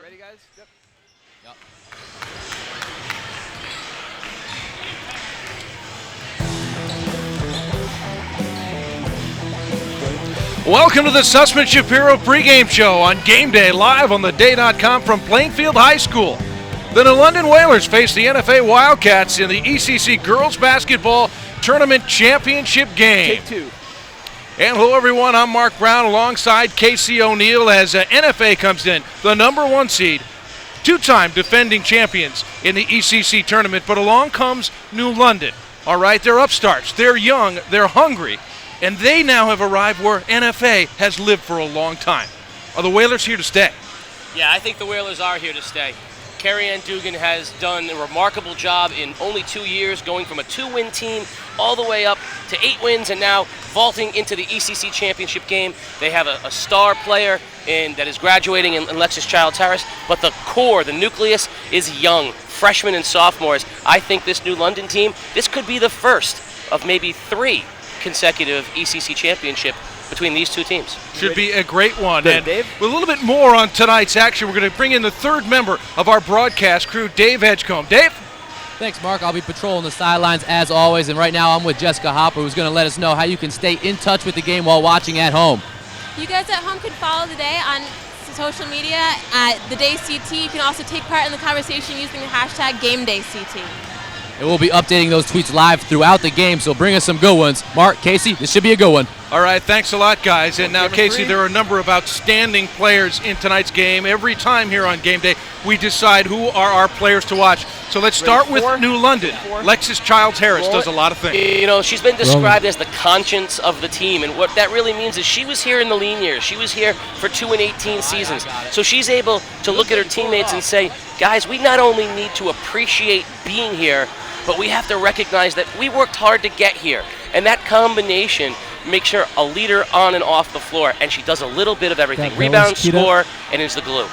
Ready, guys? Yep. Welcome to the Sussman Shapiro pregame show on GameDay, live on theday.com from Plainfield High School. The New London Whalers face the NFA Wildcats in the ECC Girls Basketball Tournament Championship game. Take two. And hello, everyone. I'm Mark Brown alongside Casey O'Neill as NFA comes in, the number one seed, two-time defending champions in the ECC tournament. But along comes New London. All right, they're upstarts. They're young. They're hungry. And they now have arrived where NFA has lived for a long time. Are the Whalers here to stay? Yeah, I think the Whalers are here to stay. Carrie Ann Dugan has done a remarkable job in only 2 years, going from a 2-win team all the way up to 8 wins and now vaulting into the ECC championship game. They have a star player that is graduating in Alexis Childs-Harris, but the core, the nucleus, is young, freshmen and sophomores. I think this New London team, this could be the first of maybe 3 consecutive ECC championship between these two teams. Should be a great one. Good, and Dave. with a little bit more on tonight's action, we're going to bring in the third member of our broadcast crew, Dave Edgecombe. Dave? Thanks, Mark. I'll be patrolling the sidelines as always, and right now I'm with Jessica Hopper, who's going to let us know how you can stay in touch with the game while watching at home. You guys at home can follow the day on social media at the Day CT. You can also take part in the conversation using the hashtag GameDayCT. And we'll be updating those tweets live throughout the game, so bring us some good ones. Mark, Casey, this should be a good one. All right, thanks a lot, guys. And now, Casey, there are a number of outstanding players in tonight's game. Every time here on Game Day, we decide who are our players to watch. So let's start with New London. Alexis Childs-Harris does a lot of things. You know, she's been described as the conscience of the team, and what that really means is she was here in the lean years. She was here for 2 and 18 seasons. So she's able to look at her teammates and say, guys, we not only need to appreciate being here, but we have to recognize that we worked hard to get here. And that combination makes her a leader on and off the floor, and she does a little bit of everything. Rebound, score, and is the glue.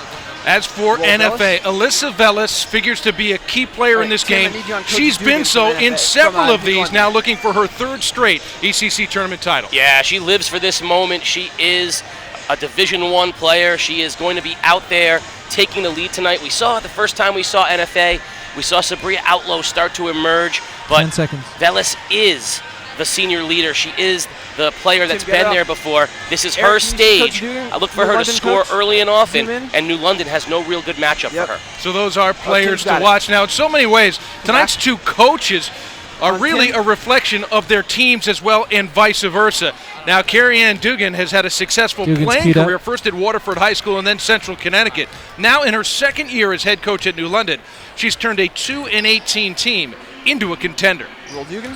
As for NFA, Alyssa Vellis figures to be a key player in this game. She's been so in several of these, now looking for her third straight ECC tournament title. Yeah, she lives for this moment. She is a Division I player. She is going to be out there taking the lead tonight. We saw it the first time we saw NFA. We saw Sabria Outlow start to emerge, but 10 seconds. Vellis is the senior leader. She is the player that's been there before. This is her stage. I look for her to score early and often, and New London has no real good matchup for her. So those are players to watch. Now, in so many ways, tonight's two coaches are really a reflection of their teams as well, and vice versa. Now, Carrie Ann Dugan has had a successful playing career, first at Waterford High School and then Central Connecticut. Now, in her second year as head coach at New London, she's turned a 2 and 18 team into a contender. Roll Dugan.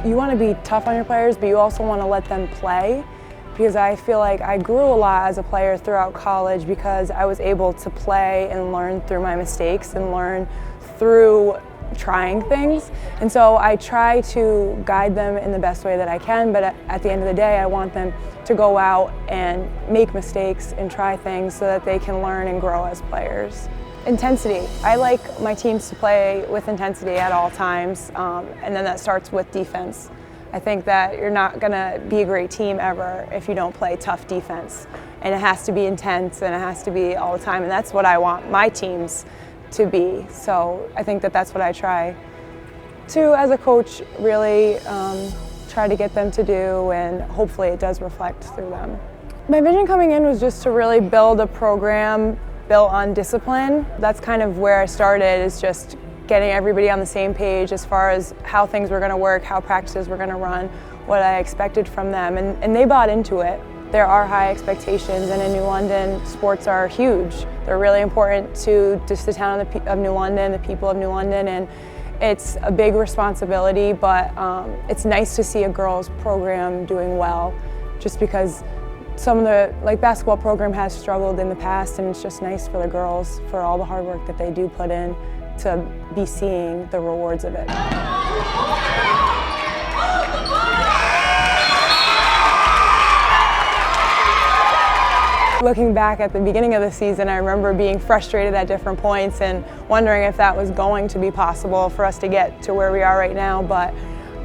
You want to be tough on your players, but you also want to let them play, because I feel like I grew a lot as a player throughout college because I was able to play and learn through my mistakes and learn through trying things. And so I try to guide them in the best way that I can, but at the end of the day, I want them to go out and make mistakes and try things so that they can learn and grow as players. Intensity. I like my teams to play with intensity at all times, and then that starts with defense. I think that you're not going to be a great team ever if you don't play tough defense. And it has to be intense, and it has to be all the time, and that's what I want my teams to be. So I think that that's what I try to, as a coach, really try to get them to do, and hopefully it does reflect through them. My vision coming in was just to really build a program built on discipline. That's kind of where I started, is just getting everybody on the same page as far as how things were going to work, how practices were going to run, what I expected from them, and they bought into it. There are high expectations, and in New London, sports are huge. They're really important to just the town of New London, the people of New London, and it's a big responsibility, but it's nice to see a girls program doing well, just because some of the basketball program has struggled in the past, and it's just nice for the girls, for all the hard work that they do put in, to be seeing the rewards of it. Looking back at the beginning of the season, I remember being frustrated at different points and wondering if that was going to be possible for us to get to where we are right now, but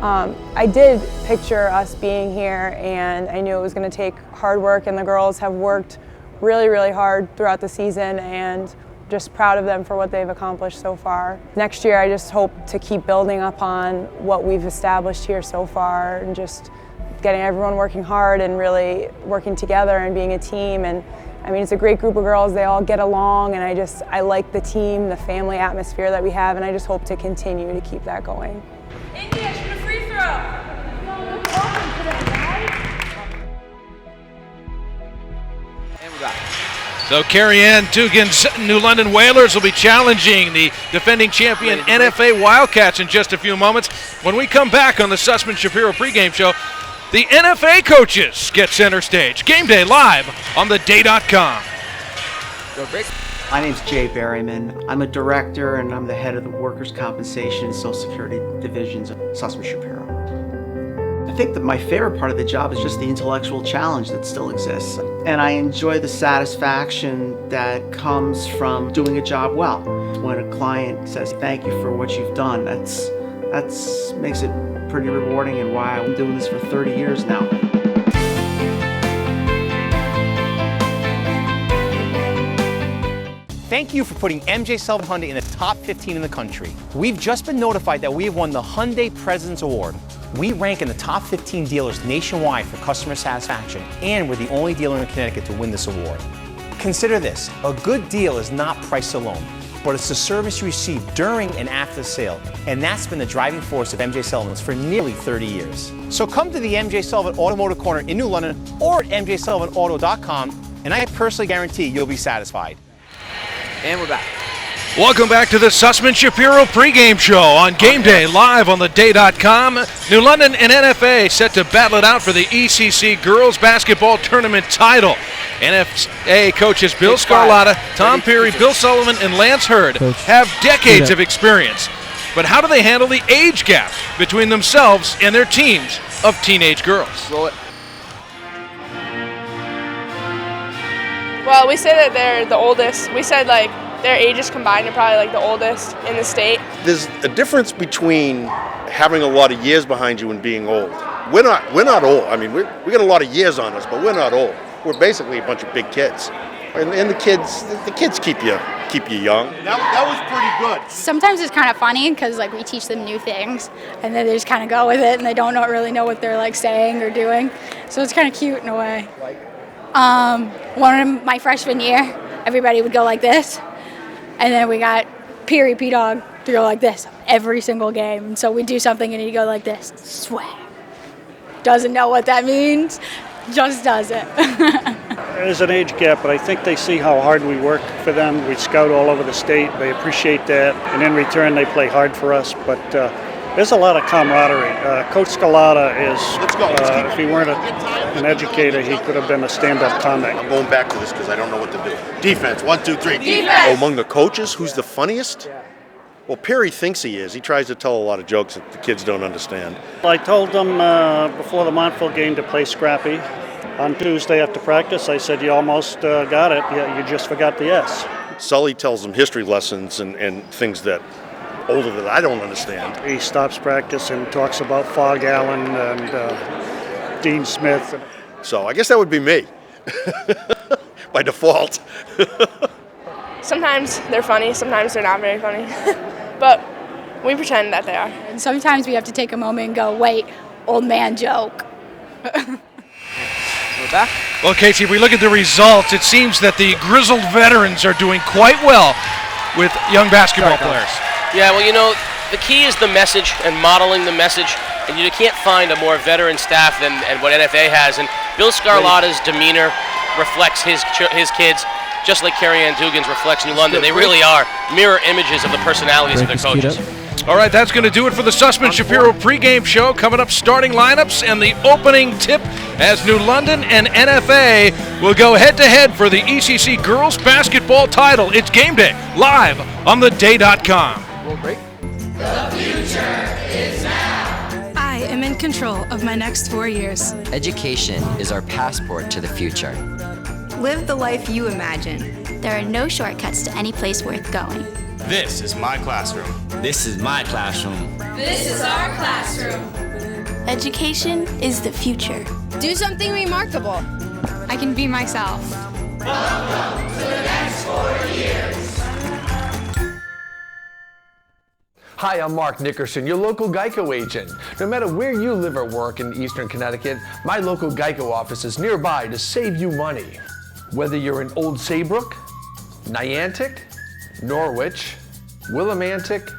I did picture us being here, and I knew it was going to take hard work, and the girls have worked really, really hard throughout the season, and just proud of them for what they've accomplished so far. Next year, I just hope to keep building upon what we've established here so far, and just getting everyone working hard and really working together and being a team. And I mean, it's a great group of girls. They all get along, and I like the team, the family atmosphere that we have, and I just hope to continue to keep that going. India, shoot a free throw. So Carrie Ann Dugan's New London Whalers will be challenging the defending champion NFA Wildcats in just a few moments. When we come back on the Sussman Shapiro pregame show, the NFA coaches get center stage. Game Day live on theday.com. My name's Jay Berryman. I'm a director and I'm the head of the Workers' Compensation and Social Security divisions of Sussman Shapiro. I think that my favorite part of the job is just the intellectual challenge that still exists. And I enjoy the satisfaction that comes from doing a job well. When a client says, thank you for what you've done, that's makes it pretty rewarding, and why I'm doing this for 30 years now. Thank you for putting MJ Sullivan Hyundai in the top 15 in the country. We've just been notified that we have won the Hyundai President's Award. We rank in the top 15 dealers nationwide for customer satisfaction, and we're the only dealer in Connecticut to win this award. Consider this: a good deal is not price alone, but it's the service you receive during and after the sale, and that's been the driving force of MJ Sullivan's for nearly 30 years. So come to the MJ Sullivan Automotive Corner in New London or at mjsullivanauto.com, and I personally guarantee you'll be satisfied. And we're back. Welcome back to the Sussman Shapiro pregame show on Game Day live on theday.com. New London and NFA set to battle it out for the ECC Girls Basketball Tournament title. NFA coaches Bill Scarlotta, Tom Peary, Bill Sullivan, and Lance Hurd have decades of experience. But how do they handle the age gap between themselves and their teams of teenage girls? Roll it. Well, we say that they're the oldest. We said like their ages combined are probably like the oldest in the state. There's a difference between having a lot of years behind you and being old. We're not old. I mean, we got a lot of years on us, but we're not old. We're basically a bunch of big kids, and the kids keep you young. That was pretty good. Sometimes it's kind of funny because like we teach them new things, and then they just kind of go with it, and they don't really know what they're like saying or doing. So it's kind of cute in a way. My freshman year, everybody would go like this, and then we got Peary P-Dog to go like this every single game. And so we do something and he'd go like this, swag. Doesn't know what that means, just does it. There's an age gap, but I think they see how hard we work for them. We scout all over the state. They appreciate that, and in return they play hard for us. But there's a lot of camaraderie. Coach Scarlotta is, if he weren't an educator, he could have been a stand-up comic. I'm going back to this because I don't know what to do. Defense, 1, 2, 3. Defense! Oh, among the coaches, who's the funniest? Well, Peary thinks he is. He tries to tell a lot of jokes that the kids don't understand. I told them before the Montville game to play scrappy. On Tuesday after practice, I said, you almost got it. Yeah, you just forgot the S. Sully tells them history lessons and things that older that I don't understand. He stops practice and talks about Fog Allen and Dean Smith. So I guess that would be me, by default. Sometimes they're funny, sometimes they're not very funny. But we pretend that they are. And sometimes we have to take a moment and go, wait, old man joke. We're back. Well, Casey, if we look at the results, it seems that the grizzled veterans are doing quite well with young basketball players. Yeah, well, you know, the key is the message and modeling the message, and you can't find a more veteran staff than what NFA has. And Bill Scarlotta's demeanor reflects his kids, just like Carrie Ann Dugan's reflects New London. They really are mirror images of the personalities of their coaches. All right, that's going to do it for the Sussman Shapiro pregame show. Coming up, starting lineups and the opening tip as New London and NFA will go head-to-head for the ECC girls basketball title. It's Game Day live on theday.com. Roll break. The future is now. I am in control of my next 4 years. Education is our passport to the future. Live the life you imagine. There are no shortcuts to any place worth going. This is my classroom. This is my classroom. This is our classroom. Education is the future. Do something remarkable. I can be myself. Welcome to the next 4 years. Hi, I'm Mark Nickerson, your local Geico agent. No matter where you live or work in Eastern Connecticut, my local Geico office is nearby to save you money. Whether you're in Old Saybrook, Niantic, Norwich, Willimantic,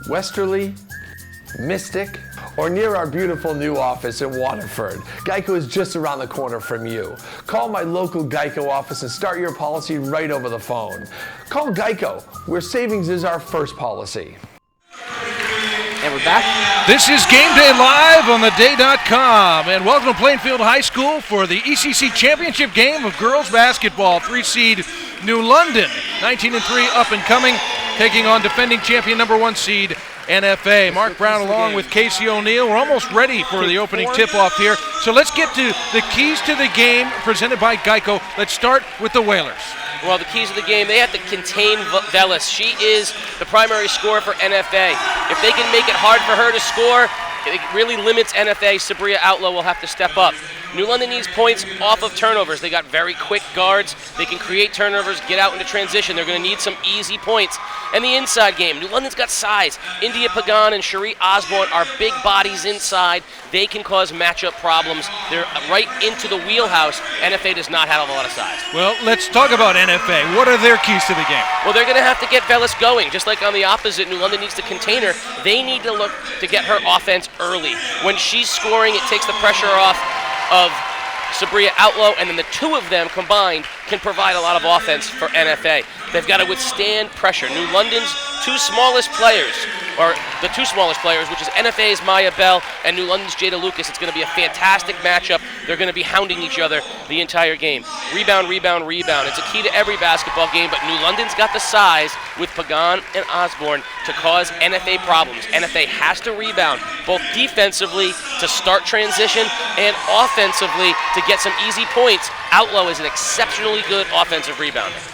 Westerly, Mystic, or near our beautiful new office in Waterford, Geico is just around the corner from you. Call my local Geico office and start your policy right over the phone. Call Geico, where savings is our first policy. And we're back. This is GameDay live on theday.com, and welcome to Plainfield High School for the ECC Championship game of girls basketball. 3-seed New London, 19-3 up and coming, taking on defending champion number 1 seed NFA. Mark Brown along with Casey O'Neill. We're almost ready for the opening tip-off here. So let's get to the keys to the game presented by Geico. Let's start with the Whalers. Well, the keys of the game, they have to contain Velis. She is the primary scorer for NFA. If they can make it hard for her to score, it really limits NFA. Sabria Outlaw will have to step up. New London needs points off of turnovers. They got very quick guards. They can create turnovers, get out into transition. They're going to need some easy points. And the inside game, New London's got size. India Pagan and Cherie Osborne are big bodies inside. They can cause matchup problems. They're right into the wheelhouse. NFA does not have a lot of size. Well, let's talk about NFA. What are their keys to the game? Well, they're going to have to get Velis going. Just like on the opposite, New London needs to contain her. They need to look to get her offense early. When she's scoring, it takes the pressure off of Sabria Outlaw, and then the two of them combined can provide a lot of offense for NFA. They've got to withstand pressure. New London's two smallest players, or the two smallest players, which is NFA's Maya Bell and New London's Jada Lucas. It's going to be a fantastic matchup. They're going to be hounding each other the entire game. Rebound, rebound, rebound. It's a key to every basketball game, but New London's got the size with Pagan and Osborne to cause NFA problems. NFA has to rebound, both defensively to start transition and offensively to get some easy points. Outlaw is an exceptionally good offensive rebounder.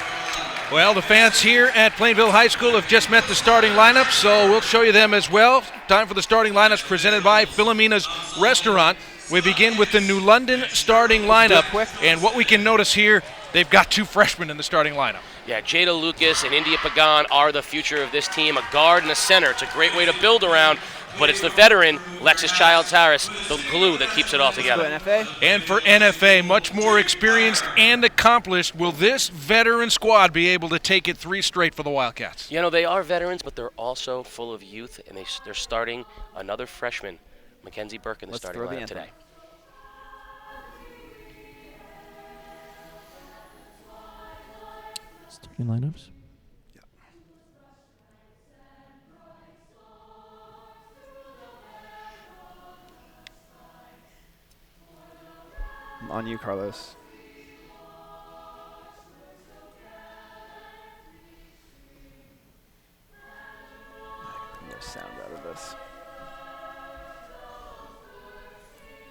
Well, the fans here at Plainville High School have just met the starting lineup, so we'll show you them as well. Time for the starting lineups presented by Philomena's Restaurant. We begin with the New London starting lineup, and what we can notice here, they've got two freshmen in the starting lineup. Yeah, Jada Lucas and India Pagan are the future of this team, a guard and a center. It's a great way to build around, but it's the veteran, Lexus Childs-Harris, the glue that keeps it all together. And for NFA, much more experienced and accomplished, will this veteran squad be able to take it 3 straight for the Wildcats? You know, they are veterans, but they're also full of youth, and they're starting another freshman, Mackenzie Burke, in the starting lineup today. Starting lineups? On you, Carlos. I can put more sound out of this.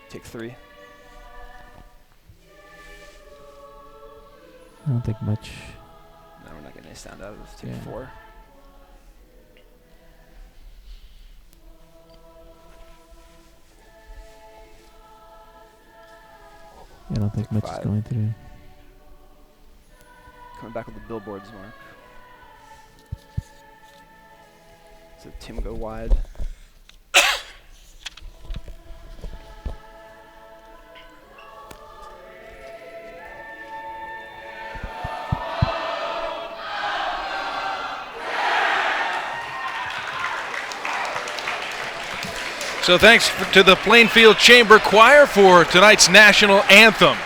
Take 3. I don't think much. No, we're not getting any sound out of this. Take 4. I don't think much is going through. Coming back with the billboards, Mark. So Tim go wide. So thanks to the Plainfield Chamber Choir for tonight's national anthem.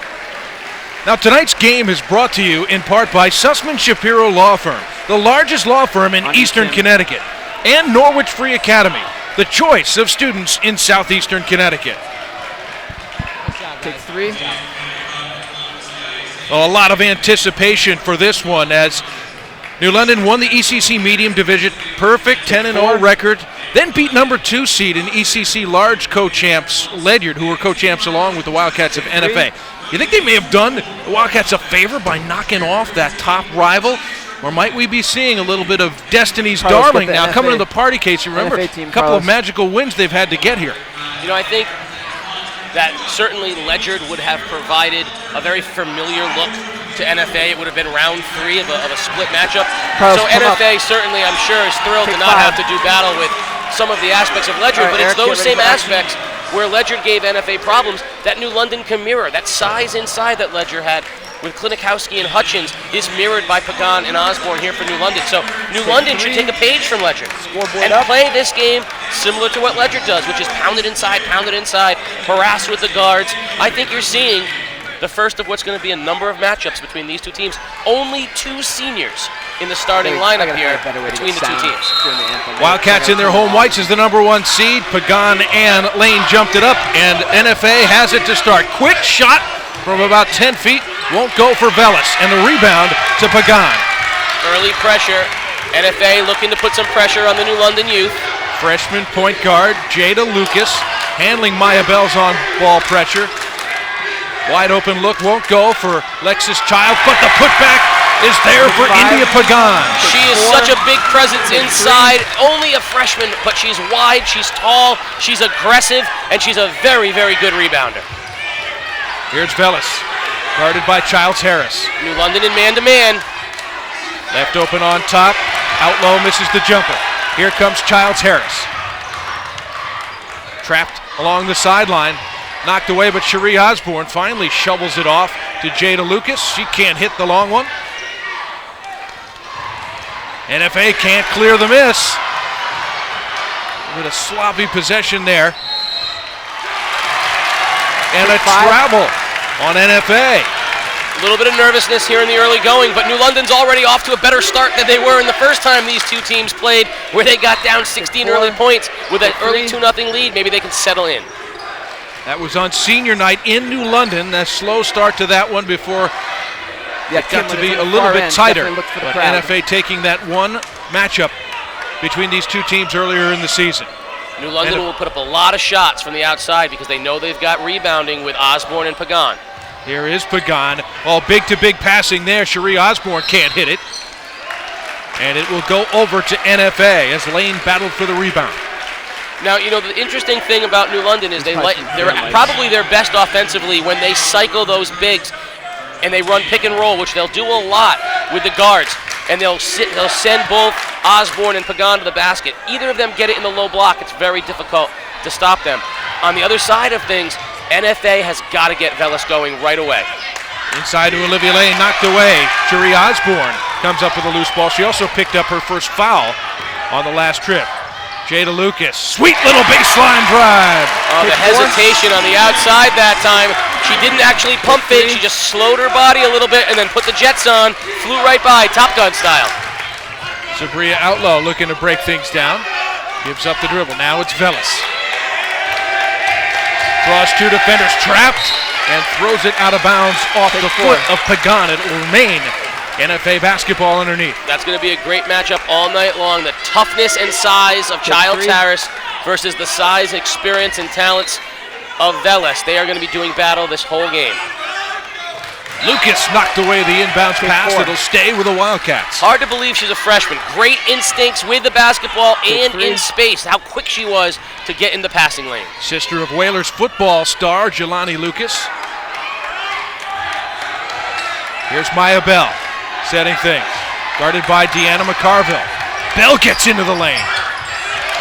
Now tonight's game is brought to you in part by Sussman Shapiro Law Firm, the largest law firm in Eastern Connecticut, and Norwich Free Academy, the choice of students in southeastern Connecticut. Take 3. A lot of anticipation for this one as New London won the ECC Medium Division, perfect 10-0 record, then beat number 2 seed in ECC large co-champs Ledyard, who were co-champs along with the Wildcats of NFA. You think they may have done the Wildcats a favor by knocking off that top rival? Or might we be seeing a little bit of Destiny's Carlos, darling get the now NFA coming to the party, Casey? Remember, NFA a team, couple of Carlos. magical wins they've had to get here. You know, I think that certainly Ledyard would have provided a very familiar look to NFA. It would have been round 3 of a split matchup. Carlos, So come NFA certainly, I'm sure, is thrilled to Take not 5. have to do battle with some of the aspects of Ledyard, All right, but it's Eric, those get ready same for action. aspects where Ledyard gave NFA problems that New London can mirror. That size inside that Ledyard had with Klinikowski and Hutchins is mirrored by Pagan and Osborne here for New London. So New London should take a page from Ledyard and play this game similar to what Ledyard does, which is pound it inside, harass with the guards. I think you're seeing the first of what's going to be a number of matchups between these two teams. Only 2 seniors in the starting lineup here between the two teams. Wildcats in their home whites is the #1 seed. Pagan and Lane jumped it up, and NFA has it to start. Quick shot from about 10 feet. Won't go for Velis, and the rebound to Pagan. Early pressure. NFA looking to put some pressure on the New London youth. Freshman point guard Jada Lucas handling Maya Bell's on-ball pressure. Wide open look won't go for Lexus Child, but the putback is there for India Pagan. She is such a big presence inside. Only a freshman, but she's wide, she's tall, she's aggressive, and she's a very, very good rebounder. Here's Velis, guarded by Childs Harris. New London in man-to-man. Left open on top. Outlaw misses the jumper. Here comes Childs Harris. Trapped along the sideline. Knocked away, but Cherie Osborne finally shovels it off to Jada Lucas. She can't hit the long one. NFA can't clear the miss. With a sloppy possession there. And a travel on NFA. A little bit of nervousness here in the early going, but New London's already off to a better start than they were in the first time these two teams played, where they got down 16 early points with an early 2-0 lead. Maybe they can settle in. That was on senior night in New London. A slow start to that one before it got to be a little bit tighter. But NFA taking that one matchup between these two teams earlier in the season. New London will put up a lot of shots from the outside because they know they've got rebounding with Osborne and Pagan. Here is Pagan. All big-to-big passing there. Cherie Osborne can't hit it. And it will go over to NFA as Lane battled for the rebound. Now, you know, the interesting thing about New London is they're probably their best offensively when they cycle those bigs and they run pick and roll, which they'll do a lot with the guards. And they'll send both Osborne and Pagan to the basket. Either of them get it in the low block, it's very difficult to stop them. On the other side of things, NFA has got to get Velis going right away. Inside to Olivia Lane, knocked away. Cherie Osborne comes up with a loose ball. She also picked up her first foul on the last trip. Jada Lucas, sweet little baseline drive. Oh, the hesitation on the outside that time. She didn't actually pump fake. She just slowed her body a little bit and then put the jets on. Flew right by, Top Gun style. Sabria Outlaw looking to break things down. Gives up the dribble. Now it's Velis. Draws 2 defenders, trapped, and throws it out of bounds off the foot of Pagan. It will remain NFA basketball underneath. That's going to be a great matchup all night long. The toughness and size of Childs Harris versus the size, experience, and talents of Velis. They are going to be doing battle this whole game. Lucas knocked away the inbounds pass. It'll stay with the Wildcats. Hard to believe she's a freshman. Great instincts with the basketball and in space. How quick she was to get in the passing lane. Sister of Whalers football star Jelani Lucas. Here's Maya Bell setting things. Guarded by Deanna McCarville. Bell gets into the lane.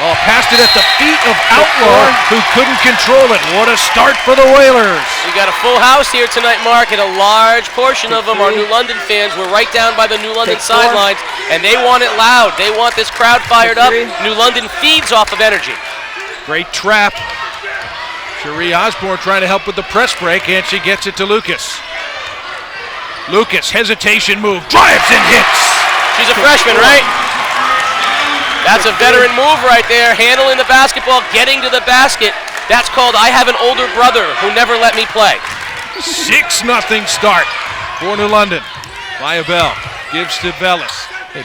Oh, passed it at the feet of Outlaw, who couldn't control it. What a start for the Whalers. We got a full house here tonight, Mark, and a large portion of them are New London fans. We're right down by the New London sidelines, and they want it loud. They want this crowd fired up. New London feeds off of energy. Great trap. Cherie Osborne trying to help with the press break, and she gets it to Lucas. Lucas, hesitation move, drives and hits. She's a freshman, right? That's a veteran move right there, handling the basketball, getting to the basket. That's called I have an older brother who never let me play. 6-0 start for New London. Maya Bell gives to Velis.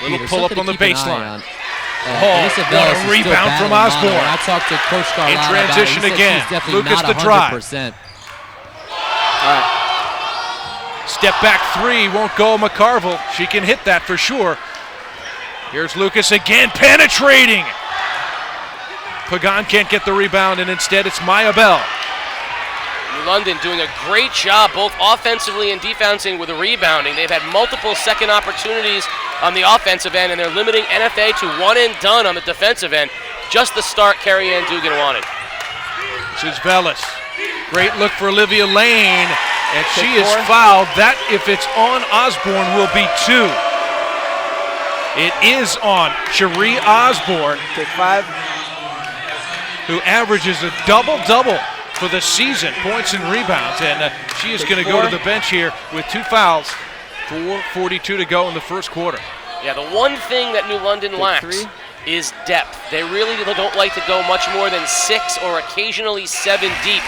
Little pull up on the baseline. What a rebound from Osborne. I talked to Coach Carlotta in transition about it. again. Lucas the drive. All right. Step back three, won't go McCarville. She can hit that for sure. Here's Lucas again, penetrating. Pagan can't get the rebound, and instead it's Maya Bell. New London doing a great job both offensively and defensively with the rebounding. They've had multiple second opportunities on the offensive end, and they're limiting NFA to one and done on the defensive end. Just the start Carrie Ann Dugan wanted. This is Vellis. Great look for Olivia Lane, and she is fouled. That, if it's on Osborne, will be 2. It is on Cherie Osborne, Take 5. who averages a double-double for the season, points and rebounds, and she is going to go to the bench here with 2 fouls. 4:42 to go in the first quarter. Yeah, the one thing that New London lacks is depth. They really don't like to go much more than 6 or occasionally 7 deep.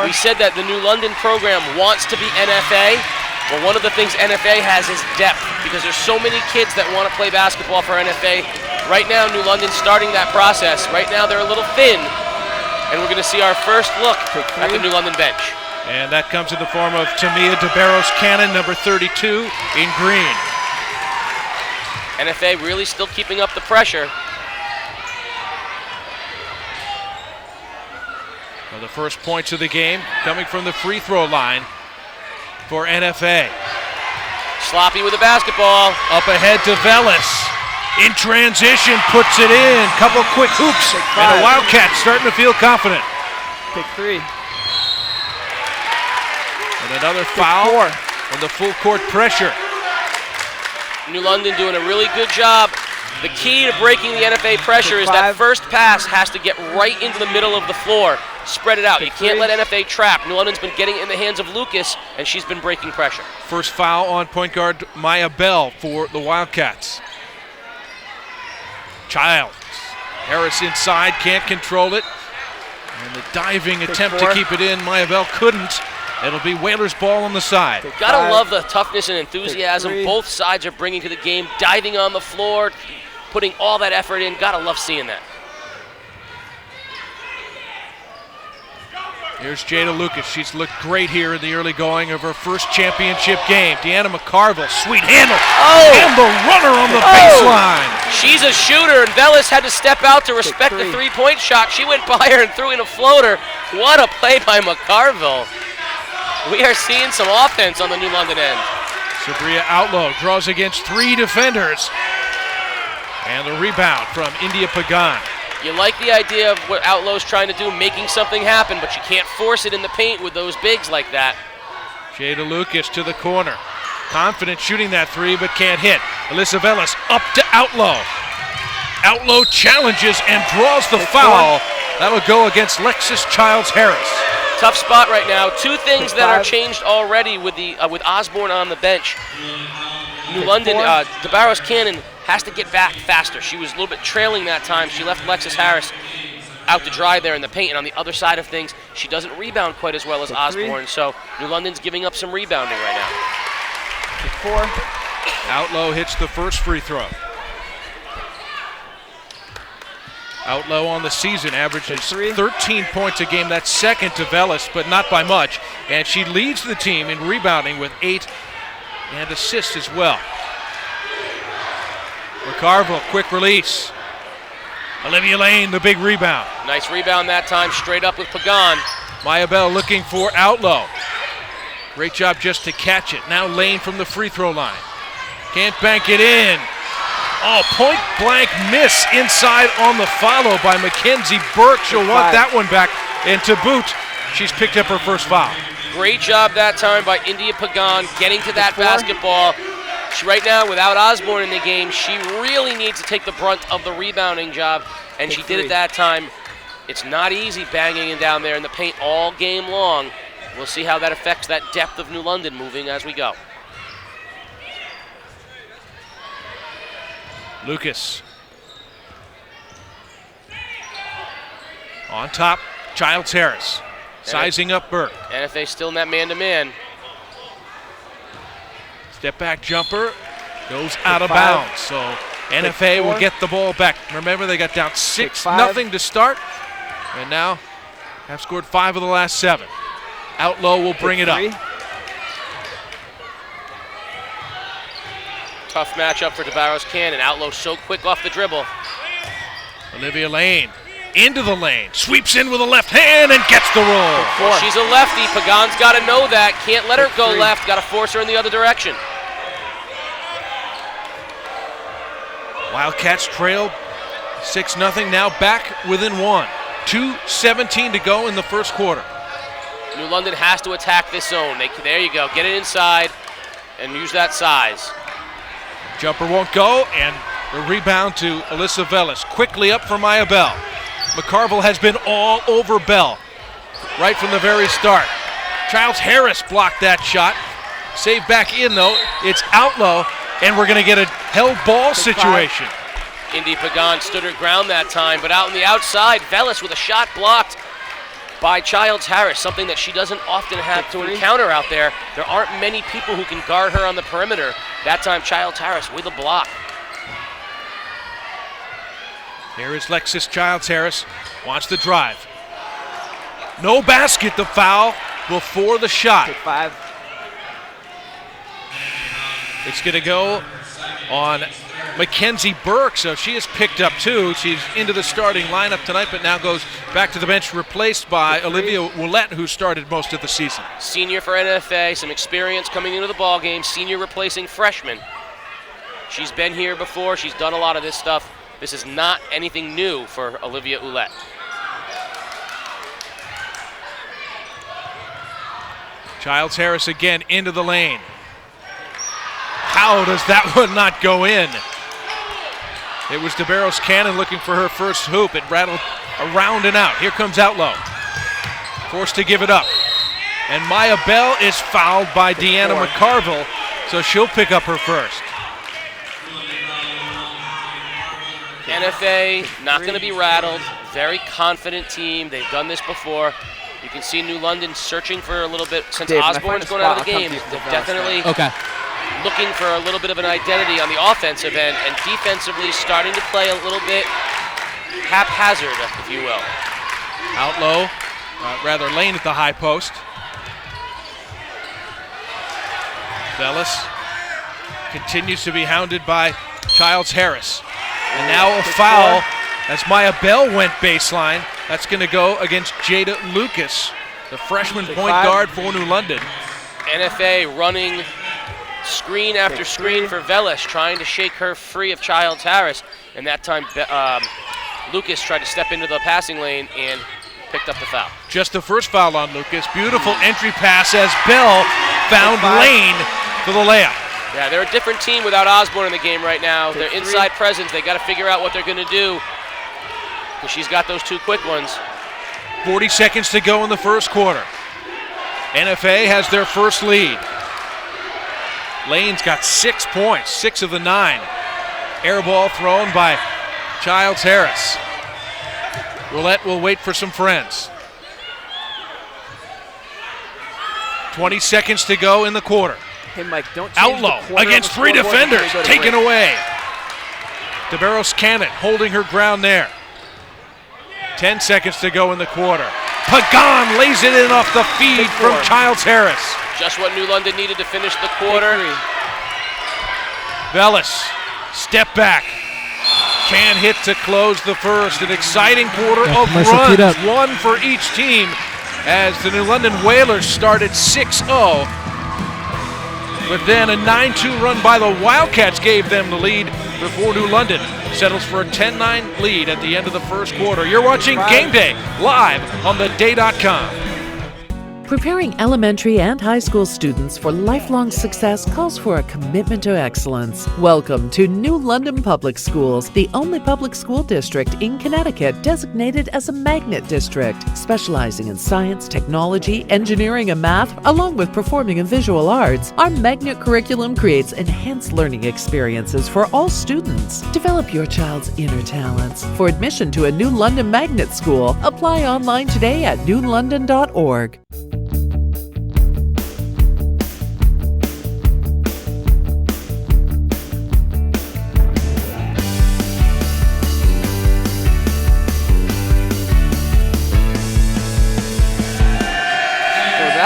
We said that the New London program wants to be NFA. Well, one of the things NFA has is depth, because there's so many kids that want to play basketball for NFA. Right now, New London's starting that process. Right now, they're a little thin, and we're going to see our first look at the New London bench. And that comes in the form of Tamia DeBarros Cannon, number 32, in green. NFA really still keeping up the pressure. Well, the first points of the game coming from the free throw line for NFA. Sloppy with the basketball. Up ahead to Vellis. In transition, puts it in. Couple quick hoops. And the Wildcats starting to feel confident. Pick 3. And another foul and the full court pressure. New London doing a really good job. The key to breaking the NFA pressure is that first pass has to get right into the middle of the floor. Spread it out. You can't let NFA trap. New London's been getting it in the hands of Lucas, and she's been breaking pressure. First foul on point guard Maya Bell for the Wildcats. Childs. Harris inside, can't control it. And the diving attempt to keep it in, Maya Bell couldn't. It'll be Whalers ball on the side. Gotta love the toughness and enthusiasm both sides are bringing to the game. Diving on the floor, putting all that effort in. Gotta love seeing that. Here's Jada Lucas. She's looked great here in the early going of her first championship game. Deanna McCarville, sweet handle. And the runner on the baseline. She's a shooter, and Vellis had to step out to respect the three-point shot. She went by her and threw in a floater. What a play by McCarville. We are seeing some offense on the New London end. Sabria Outlaw draws against 3 defenders. And the rebound from India Pagan. You like the idea of what Outlaw's trying to do, making something happen, but you can't force it in the paint with those bigs like that. Jada Lucas to the corner. Confident shooting that 3, but can't hit. Alyssa Vellis up to Outlaw. Outlaw challenges and draws the foul. That would go against Lexus Childs Harris. Tough spot right now. 2 things that are changed already with the with Osborne on the bench. New London, DeBarros Cannon has to get back faster. She was a little bit trailing that time. She left Lexus Harris out to dry there in the paint, and on the other side of things, she doesn't rebound quite as well as Osborne, so New London's giving up some rebounding right now. 4. Outlaw hits the first free throw. Outlaw on the season averages 13 points a game. That's second to Vellis, but not by much. And she leads the team in rebounding with 8 and assists as well. McCarville, quick release. Olivia Lane, the big rebound. Nice rebound that time, straight up with Pagan. Maya Bell looking for Outlaw. Great job just to catch it. Now Lane from the free throw line. Can't bank it in. Oh, point blank miss inside on the follow by Mackenzie Burke. She'll want that one back. And to boot, she's picked up her first foul. Great job that time by India Pagan getting to that basketball. She, right now, without Osborne in the game, she really needs to take the brunt of the rebounding job, and she did it that time. It's not easy banging it down there in the paint all game long. We'll see how that affects that depth of New London moving as we go. Lucas. On top, Childs Harris. Sizing up Burke. NFA still in that man-to-man. Step back jumper goes out of bounds. So NFA will get the ball back. Remember, they got down 6-0 to start, and now have scored 5 of the last 7. Outlaw will bring it up. Tough matchup for DeBarros Cannon. Outlaw so quick off the dribble. Olivia Lane into the lane, sweeps in with a left hand and gets the roll. Well, she's a lefty. Pagan's got to know that. Can't let her go left. Got to force her in the other direction. Wildcats trail 6-0, now back within 1. 2:17 to go in the first quarter. New London has to attack this zone. There you go. Get it inside and use that size. Jumper won't go, and the rebound to Alyssa Velas. Quickly up for Maya Bell. McCarville has been all over Bell right from the very start. Childs Harris blocked that shot. Saved back in, though. It's Outlaw, and we're going to get a held ball situation. Indy Pagan stood her ground that time, but out on the outside, Velas with a shot blocked by Childs Harris, something that she doesn't often have to encounter out there. There aren't many people who can guard her on the perimeter. That time, Childs Harris with a block. Here is Lexis Childs Harris, wants to drive. No basket, the foul before the shot. Take 5. It's going to go on Mackenzie Burke, so she is picked up too. She's into the starting lineup tonight, but now goes back to the bench, replaced by Olivia Ouellette, who started most of the season. Senior for NFA, some experience coming into the ball game. Senior replacing freshman. She's been here before. She's done a lot of this stuff. This is not anything new for Olivia Ouellette. Childs Harris again into the lane. How does that one not go in? It was DeBarros Cannon looking for her first hoop. It rattled around and out. Here comes Outlaw. Forced to give it up. And Maya Bell is fouled by Deanna McCarville, so she'll pick up her first. NFA not going to be rattled. Very confident team. They've done this before. You can see New London searching for a little bit since Dave, Osborne's going out of the game. They're definitely looking for a little bit of an identity on the offensive end, and defensively starting to play a little bit haphazard, if you will. Outlaw, rather Lane at the high post. Velas continues to be hounded by Childs Harris. And now a foul as Maya Bell went baseline. That's going to go against Jada Lucas, the freshman point guard for New London. NFA running screen after screen for Velas, trying to shake her free of Childs Harris. And that time, Lucas tried to step into the passing lane and picked up the foul. Just the first foul on Lucas. Beautiful entry pass as Bell found Lane for the layup. Yeah, they're a different team without Osborne in the game right now. Their inside presence, they got to figure out what they're going to do. Because she's got those two quick ones. 40 seconds to go in the first quarter. NFA has their first lead. Lane's got 6 points, 6 of the 9. Air ball thrown by Childs Harris. Ouellette will wait for some friends. 20 seconds to go in the quarter. Hey, Mike, don't change Outlaw against 3 defenders, taken away. DeBarros Cannon holding her ground there. 10 seconds to go in the quarter. Pagan lays it in off the feed from Childs Harris. Just what New London needed to finish the quarter. Velas, step back. Can hit to close the first. An exciting quarter of runs, one for each team, as the New London Whalers started 6-0. But then a 9-2 run by the Wildcats gave them the lead before New London settles for a 10-9 lead at the end of the first quarter. You're watching Game Day live on theday.com. Preparing elementary and high school students for lifelong success calls for a commitment to excellence. Welcome to New London Public Schools, the only public school district in Connecticut designated as a magnet district, specializing in science, technology, engineering, and math, along with performing and visual arts. Our magnet curriculum creates enhanced learning experiences for all students. Develop your child's inner talents. For admission to a New London Magnet School, apply online today at newlondon.org.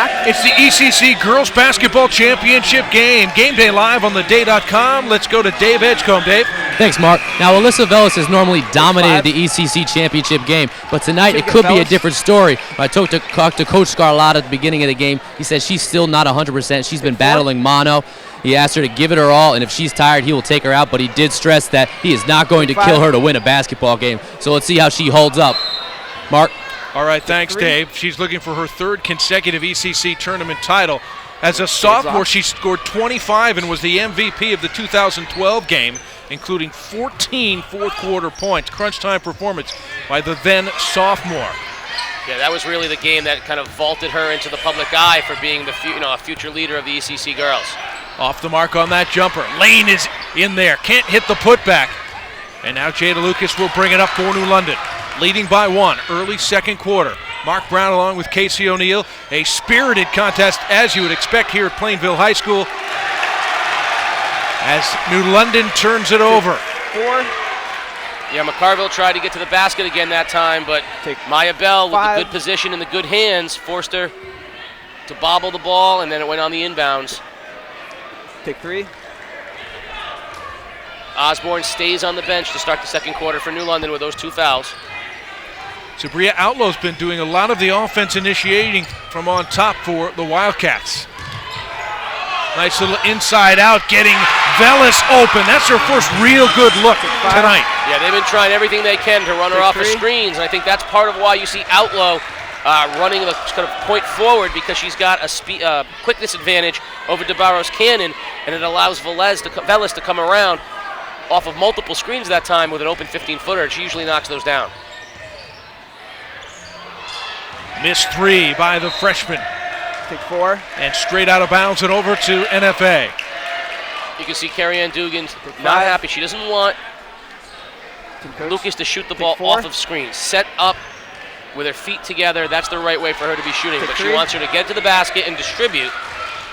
back. It's the ECC Girls Basketball Championship game. Game Day live on theday.com. Let's go to Dave Edgecombe. Dave. Thanks, Mark. Now, Alyssa Velis has normally dominated the ECC championship game, but tonight it could be a different story. I talked to Coach Scarlotta at the beginning of the game. He said she's still not 100%. She's been battling mono. He asked her to give it her all, and if she's tired, he will take her out, but he did stress that he is not going to kill her to win a basketball game. So let's see how she holds up. Mark? All right, thanks, Dave. She's looking for her third consecutive ECC tournament title. As a sophomore, she scored 25 and was the MVP of the 2012 game, including 14 fourth-quarter points. Crunch time performance by the then sophomore. Yeah, that was really the game that kind of vaulted her into the public eye for being the a future leader of the ECC girls. Off the mark on that jumper. Lane is in there. Can't hit the putback. And now Jada Lucas will bring it up for New London. Leading by 1, early second quarter. Mark Brown along with Casey O'Neill. A spirited contest, as you would expect here at Plainville High School, as New London turns it over. 4. Yeah, McCarville tried to get to the basket again that time, but Maya Bell, with the good position and the good hands, forced her to bobble the ball, and then it went on the inbounds. Take 3. Osborne stays on the bench to start the second quarter for New London with those 2 fouls. Sabria Outlow's been doing a lot of the offense initiating from on top for the Wildcats. Nice little inside out, getting Velis open. That's her first real good look tonight. Yeah, they've been trying everything they can to run her off of screens, and I think that's part of why you see Outlaw running the kind of point forward, because she's got a quickness advantage over DeBarros Cannon, and it allows Velis to come around off of multiple screens that time with an open 15-footer. She usually knocks those down. Missed 3 by the freshman. Take 4. And straight out of bounds and over to NFA. You can see Carrie Ann Dugan not happy. She doesn't want Lucas to shoot the ball off of screens. Set up with her feet together. That's the right way for her to be shooting. But she wants her to get to the basket and distribute.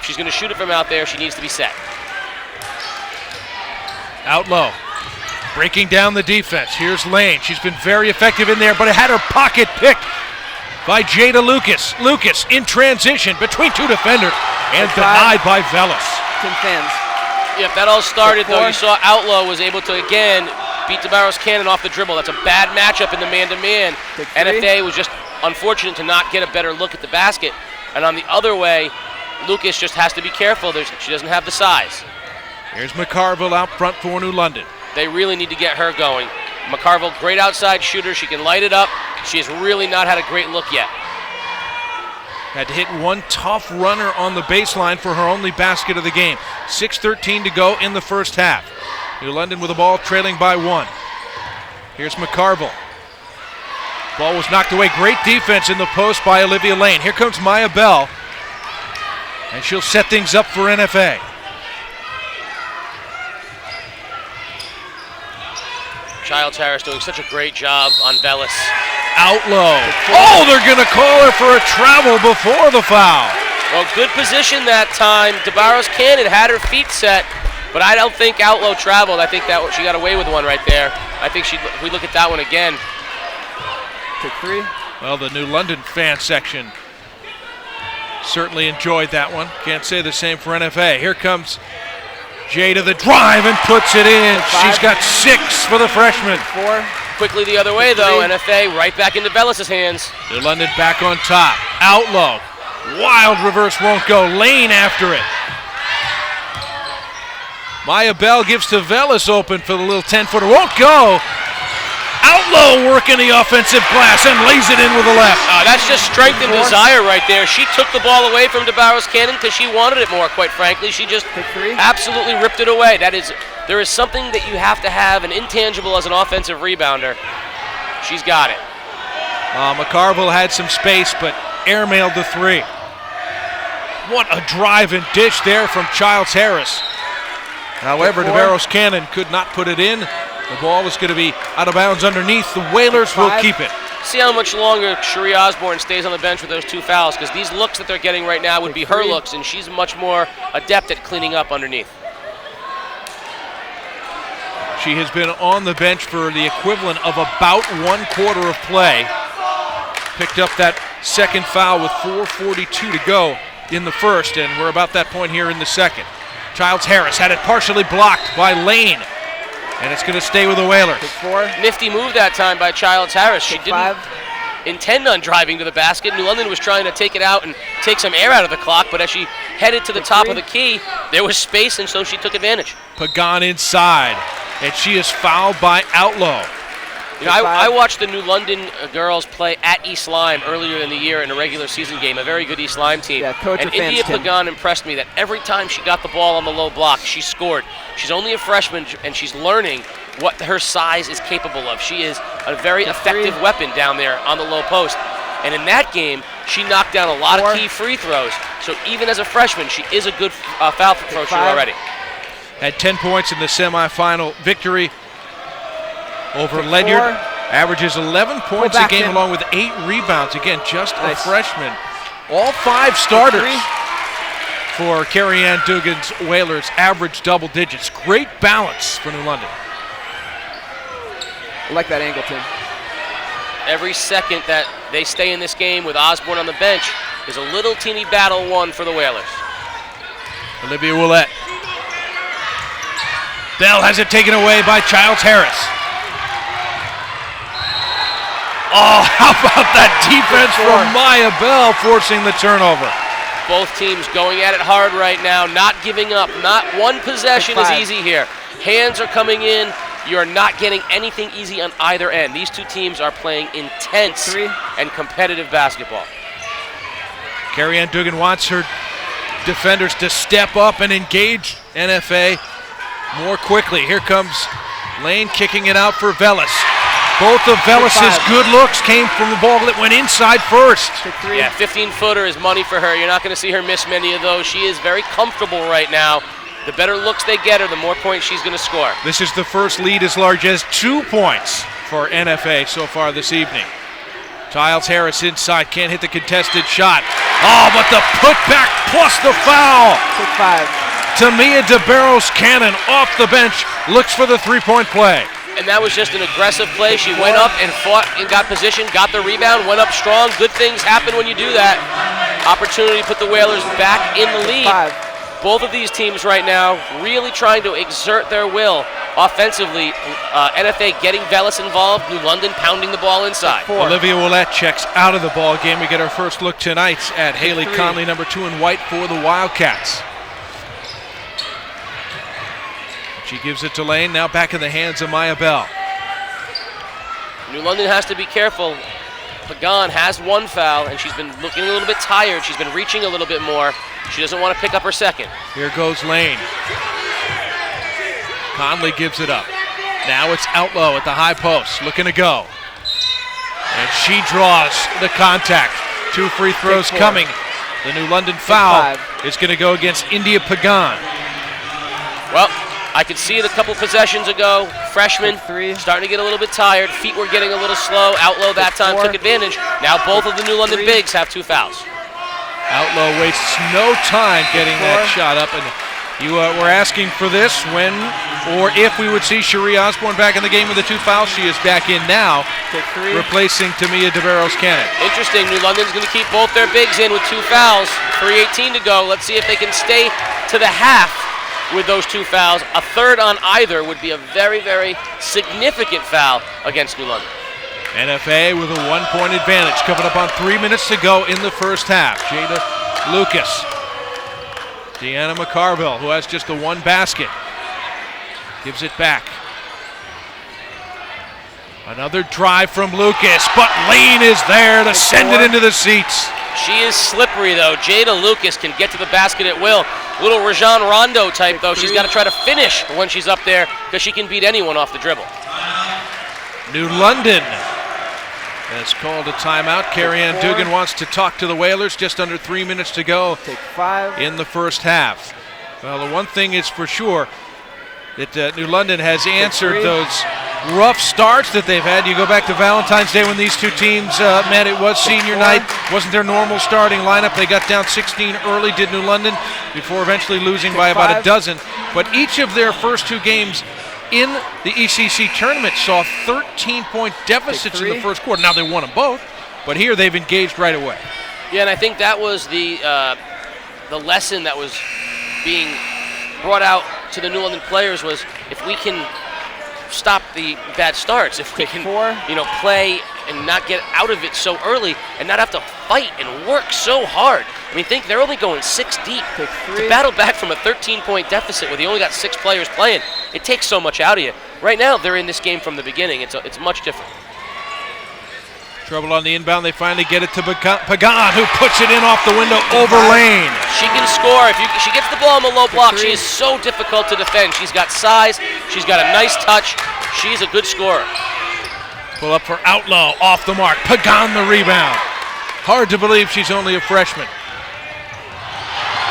If she's going to shoot it from out there, she needs to be set. Outlaw breaking down the defense. Here's Lane. She's been very effective in there, but it had her pocket picked by Jada Lucas. Lucas in transition between 2 defenders and denied by Velis. 10 fans. Yep, that all started, though. You saw Outlaw was able to, again, beat DeBarros Cannon off the dribble. That's a bad matchup in the man-to-man. NFA was just unfortunate to not get a better look at the basket. And on the other way, Lucas just has to be careful. She doesn't have the size. Here's McCarville out front for New London. They really need to get her going. McCarville, great outside shooter. She can light it up. She has really not had a great look yet. Had to hit one tough runner on the baseline for her only basket of the game. 6:13 to go in the first half. New London with the ball trailing by 1. Here's McCarville. Ball was knocked away. Great defense in the post by Olivia Lane. Here comes Maya Bell, and she'll set things up for NFA. Childs Harris doing such a great job on Velis. Outlaw. Oh, they're going to call her for a travel before the foul. Well, good position that time. DeBarros Cannon had her feet set, but I don't think Outlaw traveled. I think that she got away with one right there. I think we look at that one again. Take 3. Well, the New London fan section certainly enjoyed that one. Can't say the same for NFA. Here comes Jada, the drive, and puts it in. She's got 6 for the freshman. 4. Quickly the other way, though. NFA right back into Velis' hands. New London back on top. Outlaw. Wild reverse won't go. Lane after it. Maya Bell gives to Velis open for the little 10-footer. Won't go. Outlaw working the offensive glass and lays it in with the left. That's just strength and desire right there. She took the ball away from DeBarros Cannon because she wanted it more, quite frankly. She just absolutely ripped it away. There is something that you have to have, an intangible as an offensive rebounder. She's got it. McCarville had some space, but airmailed the 3. What a drive and dish there from Childs Harris. However, DeBarros Cannon could not put it in. The ball is going to be out of bounds underneath. The Whalers will keep it. See how much longer Cherie Osborne stays on the bench with those 2 fouls, because these looks that they're getting right now would be her looks, and she's much more adept at cleaning up underneath. She has been on the bench for the equivalent of about 1 quarter of play. picked up that second foul with 4:42 to go in the first, and we're about that point here in the second. Childs Harris had it partially blocked by Lane, and it's going to stay with the Whalers. Take 4. Nifty move that time by Childs Harris. She Take didn't 5. intend on driving to the basket. New London was trying to take it out and take some air out of the clock, but as she headed to the top of the key, there was space, and so she took advantage. Pagan inside, and she is fouled by Outlaw. You know, I watched the New London girls play at East Lyme earlier in the year in a regular season game, a very good East Lyme team. Yeah, Coach and India Fanston. Pagan impressed me that every time she got the ball on the low block, she scored. She's only a freshman, and she's learning what her size is capable of. She is a very effective weapon down there on the low post. And in that game, she knocked down a lot of key free throws. So even as a freshman, she is a good foul approacher already. Had 10 points in the semifinal victory over Ledyard. Averages 11 points a game along with 8 rebounds. Again, just a freshman. All 5 starters for Carrie Ann Dugan's Whalers average double digits. Great balance for New London. I like that angle, Tim. Every second that they stay in this game with Osborne on the bench is a little teeny battle won for the Whalers. Olivia Willette. Bell has it taken away by Childs Harris. Oh, how about that defense from Maya Bell forcing the turnover? Both teams going at it hard right now, not giving up. Not one possession is easy here. Hands are coming in. You're not getting anything easy on either end. These two teams are playing intense and competitive basketball. Carrie Ann Dugan wants her defenders to step up and engage NFA more quickly. Here comes Lane kicking it out for Velas. Both of Velas's good looks came from the ball that went inside first. Yeah, 15-footer is money for her. You're not going to see her miss many of those. She is very comfortable right now. The better looks they get her, the more points she's going to score. This is the first lead as large as 2 points for NFA so far this evening. Childs Harris inside, can't hit the contested shot. Oh, but the putback plus the foul. Take 5. Tamia DeBarros Cannon off the bench, looks for the three-point play. And that was just an aggressive play. She went up and fought and got position, got the rebound, went up strong. Good things happen when you do that. Opportunity to put the Whalers back in the lead. 5. Both of these teams right now really trying to exert their will offensively. NFA getting Velas involved, New London pounding the ball inside. Olivia Willette checks out of the ball game. We get our first look tonight at Haley Conley, number 2 in white for the Wildcats. She gives it to Lane, now back in the hands of Maya Bell. New London has to be careful. Pagan has 1 foul, and she's been looking a little bit tired. She's been reaching a little bit more. She doesn't want to pick up her second. Here goes Lane. Conley gives it up. Now it's Outlaw at the high post, looking to go. And she draws the contact. 2 free throws coming. The New London foul is going to go against India Pagan. Well, I could see it a couple possessions ago. Freshman starting to get a little bit tired. Feet were getting a little slow. Outlaw that time took advantage. Now both of the New London bigs have 2 fouls. Outlaw wastes no time getting that shot up. And you were asking for this when or if we would see Cherie Osborne back in the game with the 2 fouls. She is back in now, replacing Tamia DeBarros Cannon. Interesting. New London's going to keep both their bigs in with 2 fouls. 3:18 to go. Let's see if they can stay to the half with those 2 fouls. A third on either would be a very, very significant foul against New London. NFA with a 1-point advantage, coming up on 3 minutes to go in the first half. Jada Lucas, Deanna McCarville, who has just the 1 basket, gives it back. Another drive from Lucas, but Lane is there to send it into the seats. She is slippery, though. Jada Lucas can get to the basket at will. Little Rajon Rondo type, though. She's got to try to finish when she's up there because she can beat anyone off the dribble. New London has called a timeout. Carrie Ann Dugan wants to talk to the Whalers. Just under 3 minutes to go in the first half. Well, the one thing is for sure that New London has answered those rough starts that they've had. You go back to Valentine's Day when these two teams met. It was senior night. Wasn't their normal starting lineup. They got down 16 early, did New London, before eventually losing by about a dozen. But each of their first 2 games in the ECC tournament saw 13-point deficits in the first quarter. Now they won them both, But here they've engaged right away. Yeah, and I think that was the lesson that was being brought out to the New London players was if we can stop the bad starts, if we can, play and not get out of it so early and not have to fight and work so hard. I mean, think they're only going 6 deep. To battle back from a 13-point deficit where they only got 6 players playing, it takes so much out of you. Right now, they're in this game from the beginning. It's much different. Trouble on the inbound. They finally get it to Pagan, who puts it in off the window over Lane. She can score. If she gets the ball on the low block, she is so difficult to defend. She's got size. She's got a nice touch. She's a good scorer. Pull up for Outlaw, off the mark. Pagan the rebound. Hard to believe she's only a freshman.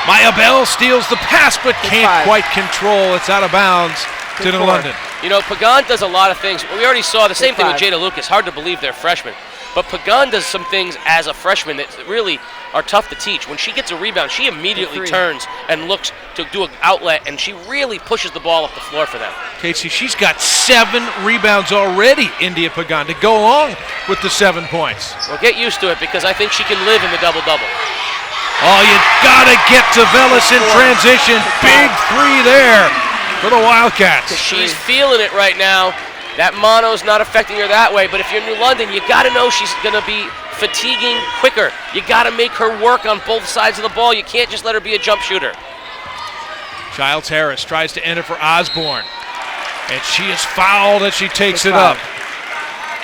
Maya Bell steals the pass, but can't quite control. It's out of bounds to New London. You know, Pagan does a lot of things. We already saw the same thing with Jada Lucas. Hard to believe they're freshmen. But Pagan does some things as a freshman that really are tough to teach. When she gets a rebound, she immediately turns and looks to do an outlet, and she really pushes the ball up the floor for them. Casey, she's got 7 rebounds already, India Pagan, to go along with the 7 points. Well, get used to it because I think she can live in the double-double. Oh, you gotta get to Velis in transition. Big 3 there for the Wildcats. She's feeling it right now. That mono's not affecting her that way, but if you're New London, you got to know she's going to be fatiguing quicker. You got to make her work on both sides of the ball. You can't just let her be a jump shooter. Childs Harris tries to enter for Osborne, and she is fouled as she takes it up.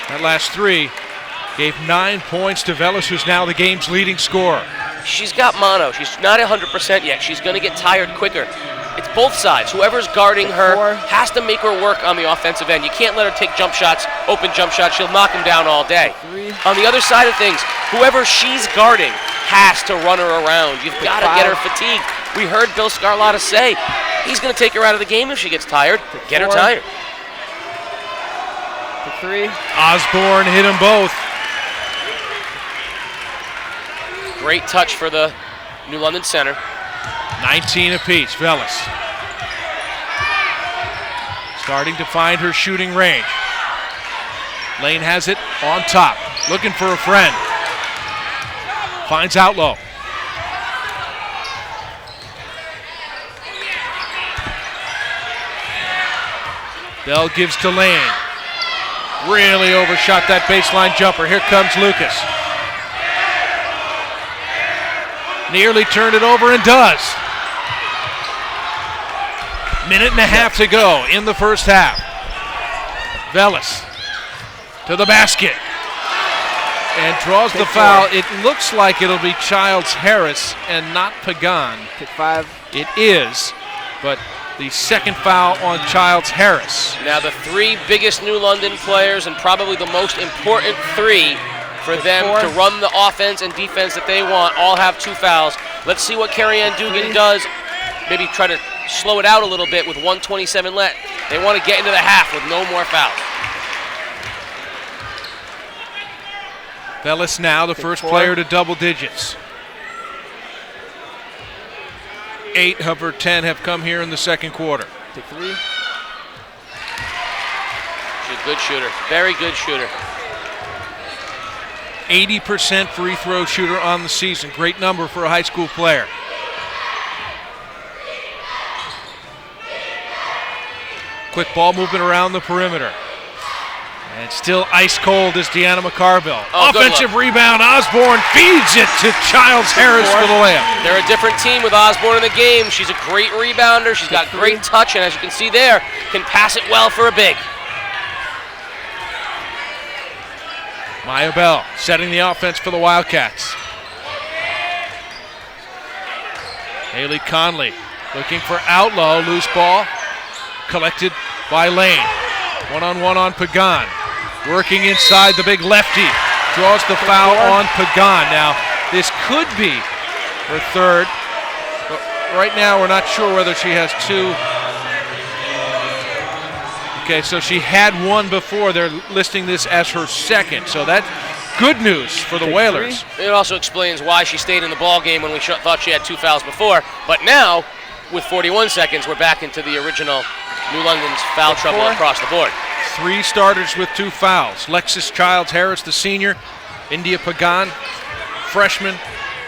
That last 3 gave 9 points to Velis, who's now the game's leading scorer. She's got mono. She's not 100% yet. She's going to get tired quicker. It's both sides. Whoever's guarding her has to make her work on the offensive end. You can't let her take jump shots, open jump shots. She'll knock them down all day. On the other side of things, whoever she's guarding has to run her around. You've got to get her fatigued. We heard Bill Scarlotta say he's going to take her out of the game if she gets tired. Get her tired. Osborne hit them both. Great touch for the New London center. 19 apiece, Velis. Starting to find her shooting range. Lane has it on top, looking for a friend. Finds Outlaw. Bell gives to Lane. Really overshot that baseline jumper. Here comes Lucas. Nearly turned it over and does. Minute and a half to go in the first half. Velis to the basket and draws the foul. It looks like it'll be Childs Harris and not Pagan. Pick 5. It is, but the second foul on Childs Harris. Now the 3 biggest New London players and probably the most important 3 for them to run the offense and defense that they want all have 2 fouls. Let's see what Carrie Ann Dugan does. Maybe try to slow it out a little bit with 1:27 left. They want to get into the half with no more fouls. Velis now the first player to double digits. 8 of her 10 have come here in the second quarter. Take 3. She's a good shooter, very good shooter. 80% free throw shooter on the season. Great number for a high school player. Quick ball movement around the perimeter. And still ice cold is Deanna McCarville. Offensive rebound. Osborne feeds it to Childs Harris for the layup. They're a different team with Osborne in the game. She's a great rebounder. She's got great touch, and as you can see there, can pass it well for a big. Maya Bell setting the offense for the Wildcats. Haley Conley looking for Outlaw. Loose ball collected by Lane. One-on-one on Pagan. Working inside the big lefty. Draws the foul on Pagan. Now, this could be her 3rd. But right now, we're not sure whether she has 2. Okay, so she had 1 before. They're listing this as her 2nd. So that's good news for the Whalers. It also explains why she stayed in the ball game when we thought she had 2 fouls before. But now, with 41 seconds, we're back into the original New London's foul trouble across the board. 3 starters with 2 fouls. Lexis Childs Harris, the senior, India Pagan, freshman,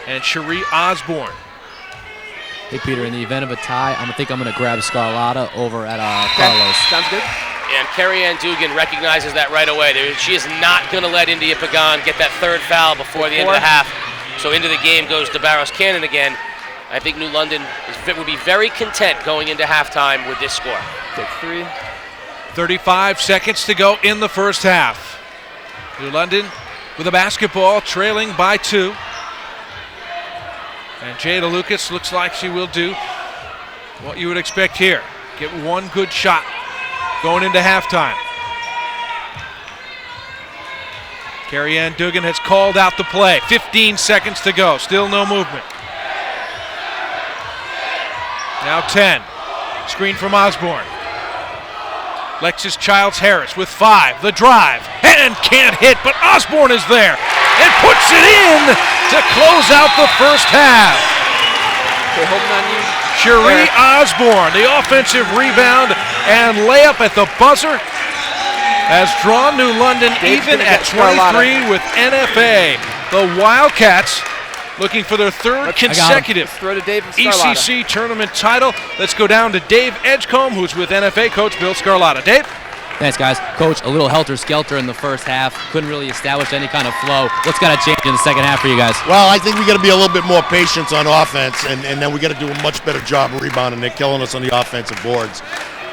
and Cherie Osborne. Hey, Peter, in the event of a tie, I think I'm going to grab Scarlata over at Carlos. Sounds good. And Carrie Ann Dugan recognizes that right away. She is not going to let India Pagan get that third foul before the end of the half. So into the game goes DeBarros Cannon again. I think New London would be very content going into halftime with this score. Take 3. 35 seconds to go in the first half. New London with a basketball, trailing by 2. And Jada Lucas looks like she will do what you would expect here. Get one good shot going into halftime. Carrie Ann Dugan has called out the play. 15 seconds to go. Still no movement. Now 10. Screen from Osborne. Lexis Childs-Harris with 5. The drive. And can't hit, but Osborne is there and puts it in to close out the first half. Okay, holding on you. Cherie Osborne, the offensive rebound and layup at the buzzer, has drawn New London even at 23 with NFA. The Wildcats looking for their third consecutive ECC tournament title. Let's go down to Dave Edgecombe, who's with NFA coach Bill Scarlata. Dave? Thanks, guys. Coach, a little helter-skelter in the first half. Couldn't really establish any kind of flow. What's got to change in the second half for you guys? Well, I think we got to be a little bit more patient on offense, and then we got to do a much better job of rebounding. They're killing us on the offensive boards.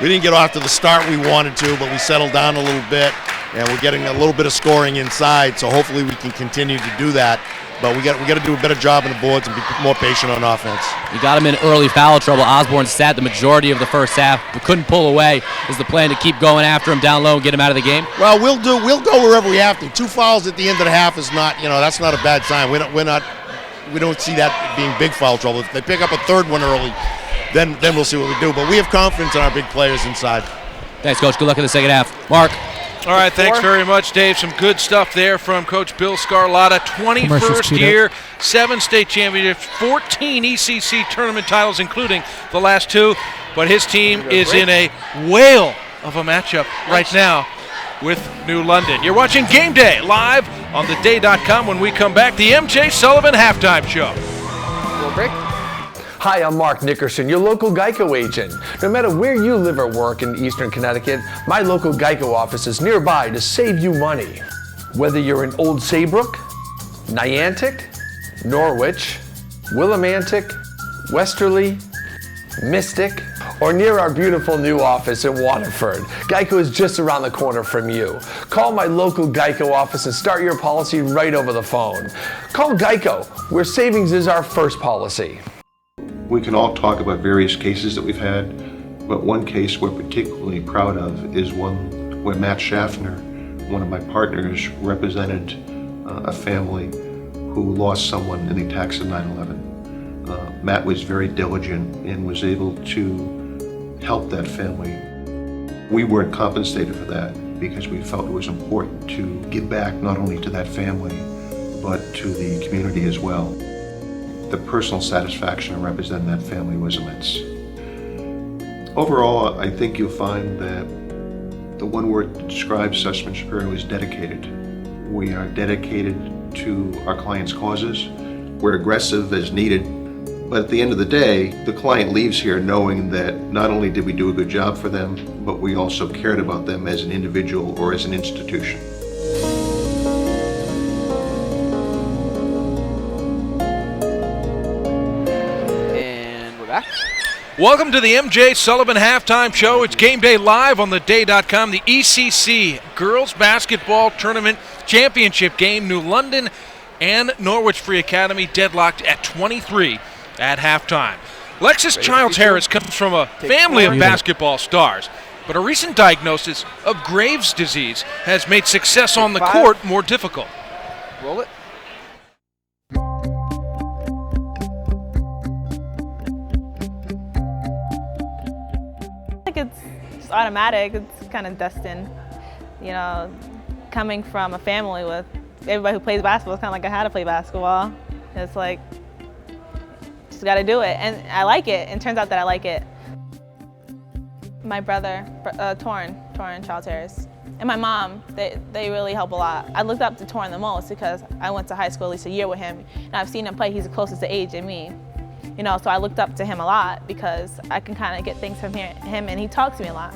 We didn't get off to the start we wanted to, but we settled down a little bit, and we're getting a little bit of scoring inside, so hopefully we can continue to do that. But we got to do a better job on the boards and be more patient on offense. You got him in early foul trouble. Osborne sat the majority of the first half, but couldn't pull away. Is the plan to keep going after him down low and get him out of the game? Well, we'll go wherever we have to. 2 fouls at the end of the half is not, that's not a bad sign. We don't see that being big foul trouble. If they pick up a third one early, then we'll see what we do. But we have confidence in our big players inside. Thanks, Coach. Good luck in the second half. Mark. All right, thanks very much, Dave. Some good stuff there from Coach Bill Scarlata. 21st year, 7 state championships, 14 ECC tournament titles, including the last 2. But his team is in a whale of a matchup right now with New London. You're watching Game Day live on theday.com. When we come back, the MJ Sullivan Halftime Show. Little break. Hi, I'm Mark Nickerson, your local Geico agent. No matter where you live or work in Eastern Connecticut, my local Geico office is nearby to save you money. Whether you're in Old Saybrook, Niantic, Norwich, Willimantic, Westerly, Mystic, or near our beautiful new office in Waterford, Geico is just around the corner from you. Call my local Geico office and start your policy right over the phone. Call Geico, where savings is our first policy. We can all talk about various cases that we've had, but one case we're particularly proud of is one where Matt Schaffner, one of my partners, represented a family who lost someone in the attacks of 9/11. Matt was very diligent and was able to help that family. We weren't compensated for that because we felt it was important to give back not only to that family, but to the community as well. The personal satisfaction of representing that family was immense. Overall, I think you'll find that the one word that describes Sussman Shapiro is dedicated. We are dedicated to our clients' causes. We're aggressive as needed, but at the end of the day, the client leaves here knowing that not only did we do a good job for them, but we also cared about them as an individual or as an institution. Welcome to the MJ Sullivan Halftime Show. It's Game Day live on theday.com. The ECC Girls Basketball Tournament Championship game. New London and Norwich Free Academy deadlocked at 23 at halftime. Lexis Childs-Harris comes from a family of basketball stars, but a recent diagnosis of Graves' disease has made success on the court more difficult. Roll it. It's just automatic. It's kind of destined. Coming from a family with everybody who plays basketball, it's kind of like I had to play basketball. It's like, just got to do it. And I like it. And it turns out that I like it. My brother, Torrin Childs-Harris, and my mom, they really help a lot. I looked up to Torrin the most because I went to high school at least a year with him, and I've seen him play. He's the closest to age than me. You know, so I looked up to him a lot because I can kind of get things from him, and he talks to me a lot.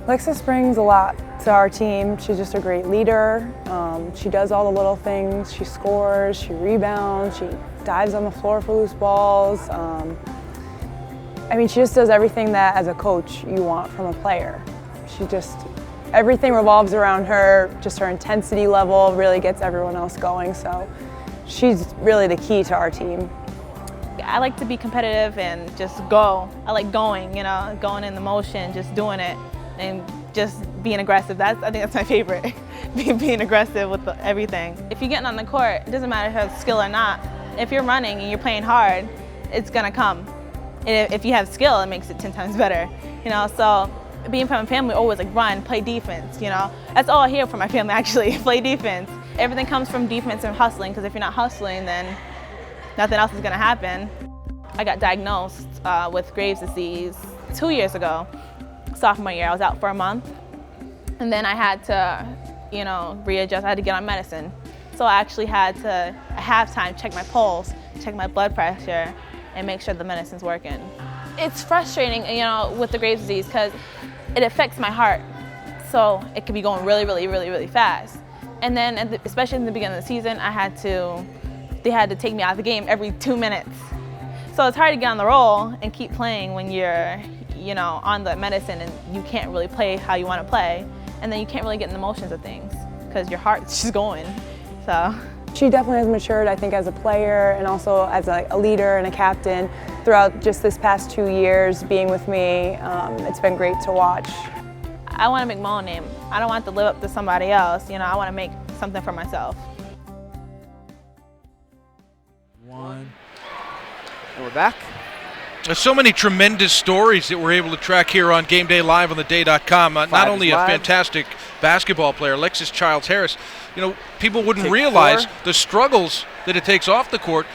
Alexis brings a lot to our team. She's just a great leader. She does all the little things. She scores, she rebounds, she dives on the floor for loose balls. I mean, she just does everything that, as a coach, you want from a player. Everything revolves around her. Just her intensity level really gets everyone else going. So she's really the key to our team. I like to be competitive and just go. I like going, you know, going in the motion, just doing it, and just being aggressive. I think that's my favorite, being aggressive with everything. If you're getting on the court, it doesn't matter if you have skill or not. If you're running and you're playing hard, it's gonna come. And if you have skill, it makes it 10 times better, you know. So being from a family, always like run, play defense, you know. That's all I hear from my family, actually, play defense. Everything comes from defense and hustling, because if you're not hustling, then nothing else is gonna happen. I got diagnosed with Graves' disease 2 years ago. Sophomore year, I was out for a month, and then I had to, you know, readjust. I had to get on medicine. So I actually had to, at halftime, check my pulse, check my blood pressure, and make sure the medicine's working. It's frustrating, you know, with the Graves' disease, because it affects my heart. So it could be going really, really, really, really fast. And then, especially in the beginning of the season, they had to take me out of the game every 2 minutes. So it's hard to get on the roll and keep playing when you're, you know, on the medicine and you can't really play how you want to play. And then you can't really get in the motions of things because your heart's just going, so. She definitely has matured, I think, as a player and also as a leader and a captain throughout just this past 2 years being with me. It's been great to watch. I want to make my own name. I don't want to live up to somebody else, you know, I want to make something for myself. And we're back. There's so many tremendous stories that we're able to track here on GameDay Live on theday.com. Not only a fantastic basketball player, Alexis Childs-Harris, you know, people wouldn't realize the struggles that it takes off the court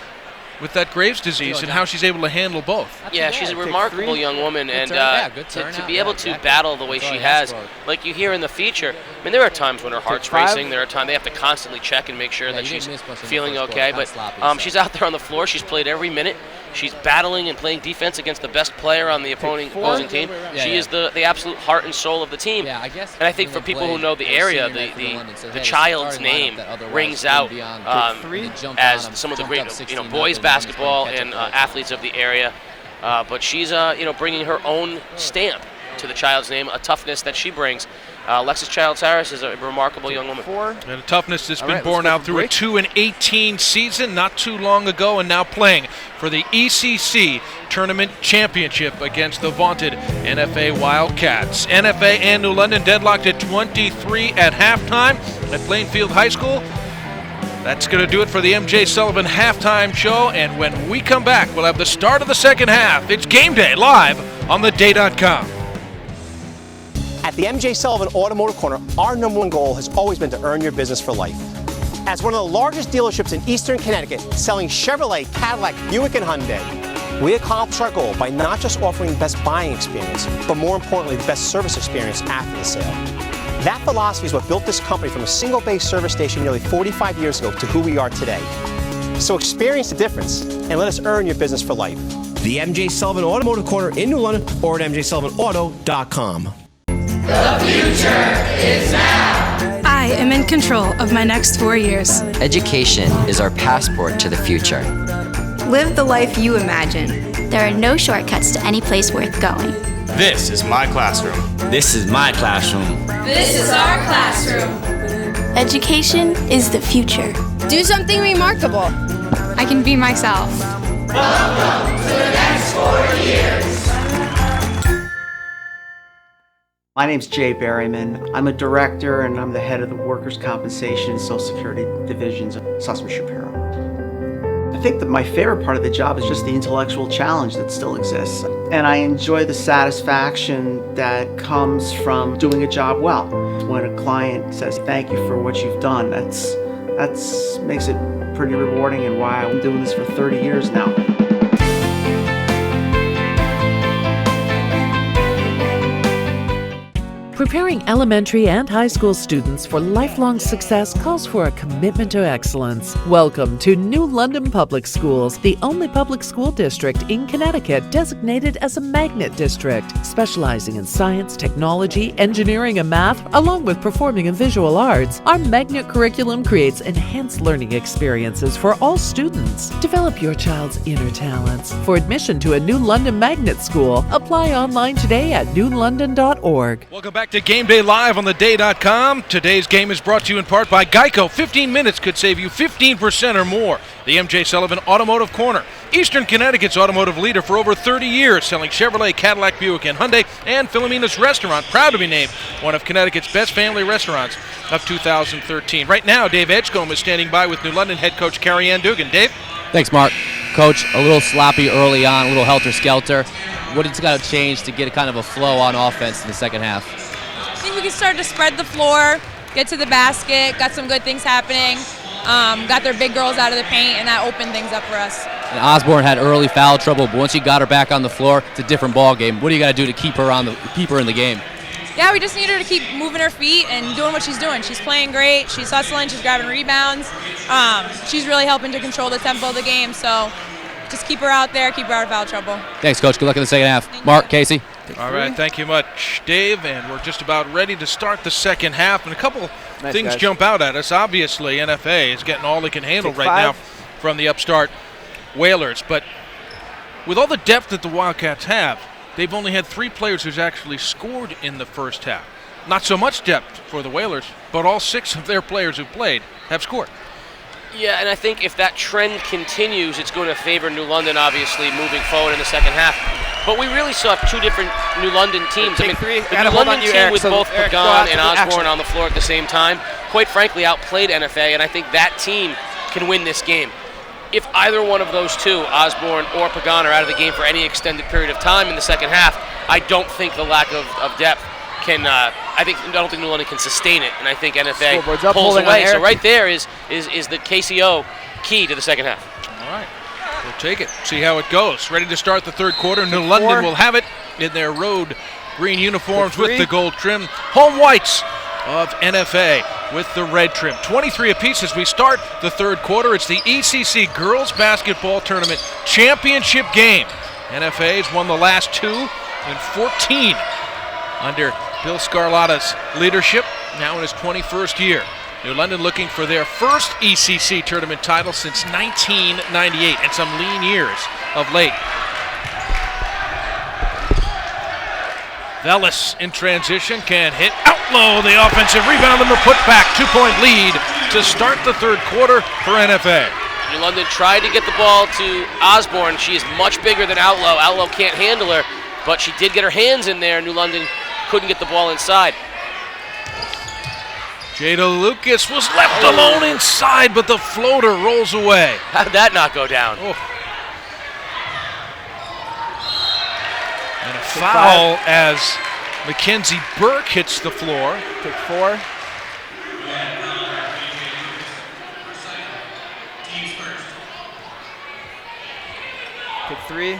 with that Graves' disease and how she's able to handle both. Yeah, she's a remarkable young woman, and to be able to battle the way she has, like you hear in the feature, I mean, there are times when her heart's racing, there are times they have to constantly check and make sure that she's feeling okay, but she's out there on the floor, she's played every minute, she's battling and playing defense against the best player on the opposing team. She is the absolute heart and soul of the team. And I think for people who know the area, the Child's name rings out as some of the great, you know, boys basketball and athletes of the area. But she's, you know, bringing her own stamp to the Child's name, a toughness that she brings. Alexis Childs-Harris is a remarkable young woman. And a toughness that's been borne out through a 2-18 season not too long ago, and now playing for the ECC Tournament Championship against the vaunted NFA Wildcats. NFA and New London deadlocked at 23 at halftime at Plainfield High School. That's going to do it for the MJ Sullivan halftime show, and when we come back, we'll have the start of the second half. It's Game Day live on theday.com. At the MJ Sullivan Automotive Corner, our #1 goal has always been to earn your business for life. As one of the largest dealerships in Eastern Connecticut, selling Chevrolet, Cadillac, Buick, and Hyundai, we accomplish our goal by not just offering the best buying experience, but more importantly, the best service experience after the sale. That philosophy is what built this company from a single-base service station nearly 45 years ago to who we are today. So experience the difference and let us earn your business for life. The MJ Sullivan Automotive Corner in New London or at mjsullivanauto.com. The future is now. I am in control of my next 4 years. Education is our passport to the future. Live the life you imagine. There are no shortcuts to any place worth going. This is my classroom. This is my classroom. This is our classroom. Education is the future. Do something remarkable. I can be myself. Welcome to the next 4 years. My name's Jay Berryman. I'm a director and I'm the head of the Workers' Compensation and Social Security divisions of Susman Shapiro. I think that my favorite part of the job is just the intellectual challenge that still exists. And I enjoy the satisfaction that comes from doing a job well. When a client says, thank you for what you've done, that's makes it pretty rewarding, and why I'm doing this for 30 years now. Preparing elementary and high school students for lifelong success calls for a commitment to excellence. Welcome to New London Public Schools, the only public school district in Connecticut designated as a magnet district, specializing in science, technology, engineering, and math, along with performing and visual arts. Our magnet curriculum creates enhanced learning experiences for all students. Develop your child's inner talents. For admission to a New London Magnet School, apply online today at newlondon.org. Welcome back to Game Day Live on theday.com. Today's game is brought to you in part by Geico. 15 minutes could save you 15% or more. The M.J. Sullivan Automotive Corner. Eastern Connecticut's automotive leader for over 30 years, selling Chevrolet, Cadillac, Buick, and Hyundai. And Philomena's Restaurant, proud to be named one of Connecticut's best family restaurants of 2013. Right now, Dave Edgecombe is standing by with New London head coach Carrie Ann Dugan. Dave? Thanks, Mark. Coach, a little sloppy early on, a little helter-skelter. What has got to change to get a kind of a flow on offense in the second half? I think we can start to spread the floor, get to the basket, got some good things happening, got their big girls out of the paint, and that opened things up for us. And Osborne had early foul trouble, but once you got her back on the floor, it's a different ball game. What do you got to do to keep her in the game? Yeah, we just need her to keep moving her feet and doing what she's doing. She's playing great. She's hustling. She's grabbing rebounds. She's really helping to control the tempo of the game. So just keep her out there, keep her out of foul trouble. Thanks, Coach. Good luck in the second half. Mark, Casey. All right, thank you much, Dave. And we're just about ready to start the second half. And a couple things jump out at us. Obviously, NFA is getting all they can handle now from the upstart Whalers. But with all the depth that the Wildcats have, they've only had 3 players who's actually scored in the first half. Not so much depth for the Whalers, but all 6 of their players who played have scored. Yeah, and I think if that trend continues, it's going to favor New London, obviously, moving forward in the second half. But we really saw 2 different New London teams. I mean, the New London team with both Pagan and Osborne on the floor at the same time, quite frankly, outplayed NFA, and I think that team can win this game. If either one of those 2, Osborne or Pagan, are out of the game for any extended period of time in the second half, I don't think the lack of depth can. I don't think New London can sustain it, and I think NFA pulls away. So right there is the KCO key to the second half. All right, we'll take it. See how it goes. Ready to start the third quarter. New London will have it in their road green uniforms with the gold trim. Home whites of NFA with the red trim. 23 apiece as we start the third quarter. It's the ECC Girls Basketball Tournament Championship game. NFA has won the last 2 in 14 under Bill Scarlatta's leadership, now in his 21st year. New London looking for their first ECC tournament title since 1998, and some lean years of late. Velis in transition can hit Outlaw, the offensive rebound and the putback. 2-point lead to start the third quarter for NFA. New London tried to get the ball to Osborne. She is much bigger than Outlaw. Outlaw can't handle her, but she did get her hands in there. New London couldn't get the ball inside. Jada Lucas was left alone inside, but the floater rolls away. How did that not go down? Oh. And a foul as Mackenzie Burke hits the floor. Pick 4. Pick 3.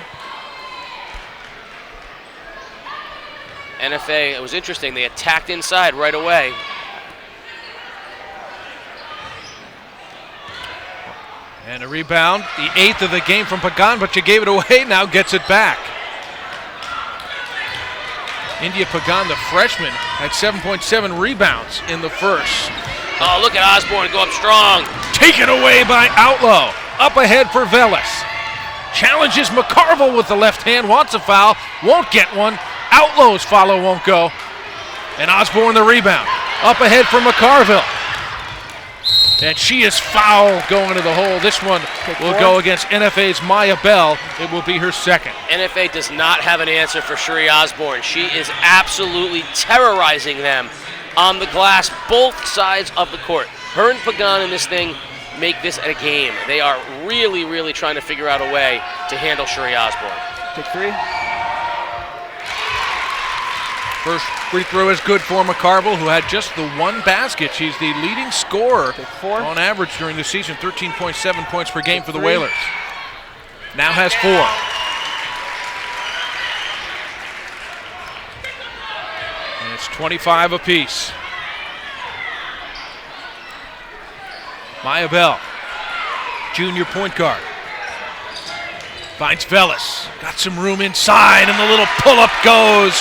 NFA, it was interesting. They attacked inside right away. And a rebound, the 8th of the game from Pagan, but she gave it away, now gets it back. India Pagan, the freshman, had 7.7 rebounds in the first. Oh, look at Osborne go up strong. Taken away by Outlaw. Up ahead for Velis. Challenges McCarville with the left hand, wants a foul, won't get one. Outlaw's follow won't go. And Osborne the rebound. Up ahead for McCarville. And she is foul going to the hole. This one will go against NFA's Maya Bell. It will be her second. NFA does not have an answer for Cherie Osborne. She is absolutely terrorizing them on the glass, both sides of the court. Her and Pagan in this thing make this a game. They are really, really trying to figure out a way to handle Cherie Osborne. Pick 3. First free throw is good for McCarville, who had just the 1 basket. She's the leading scorer on average during the season, 13.7 points per game for the Whalers. Now has 4. And it's It's 25 apiece. Maya Bell, junior point guard. Finds Velis. Got some room inside, and the little pull-up goes.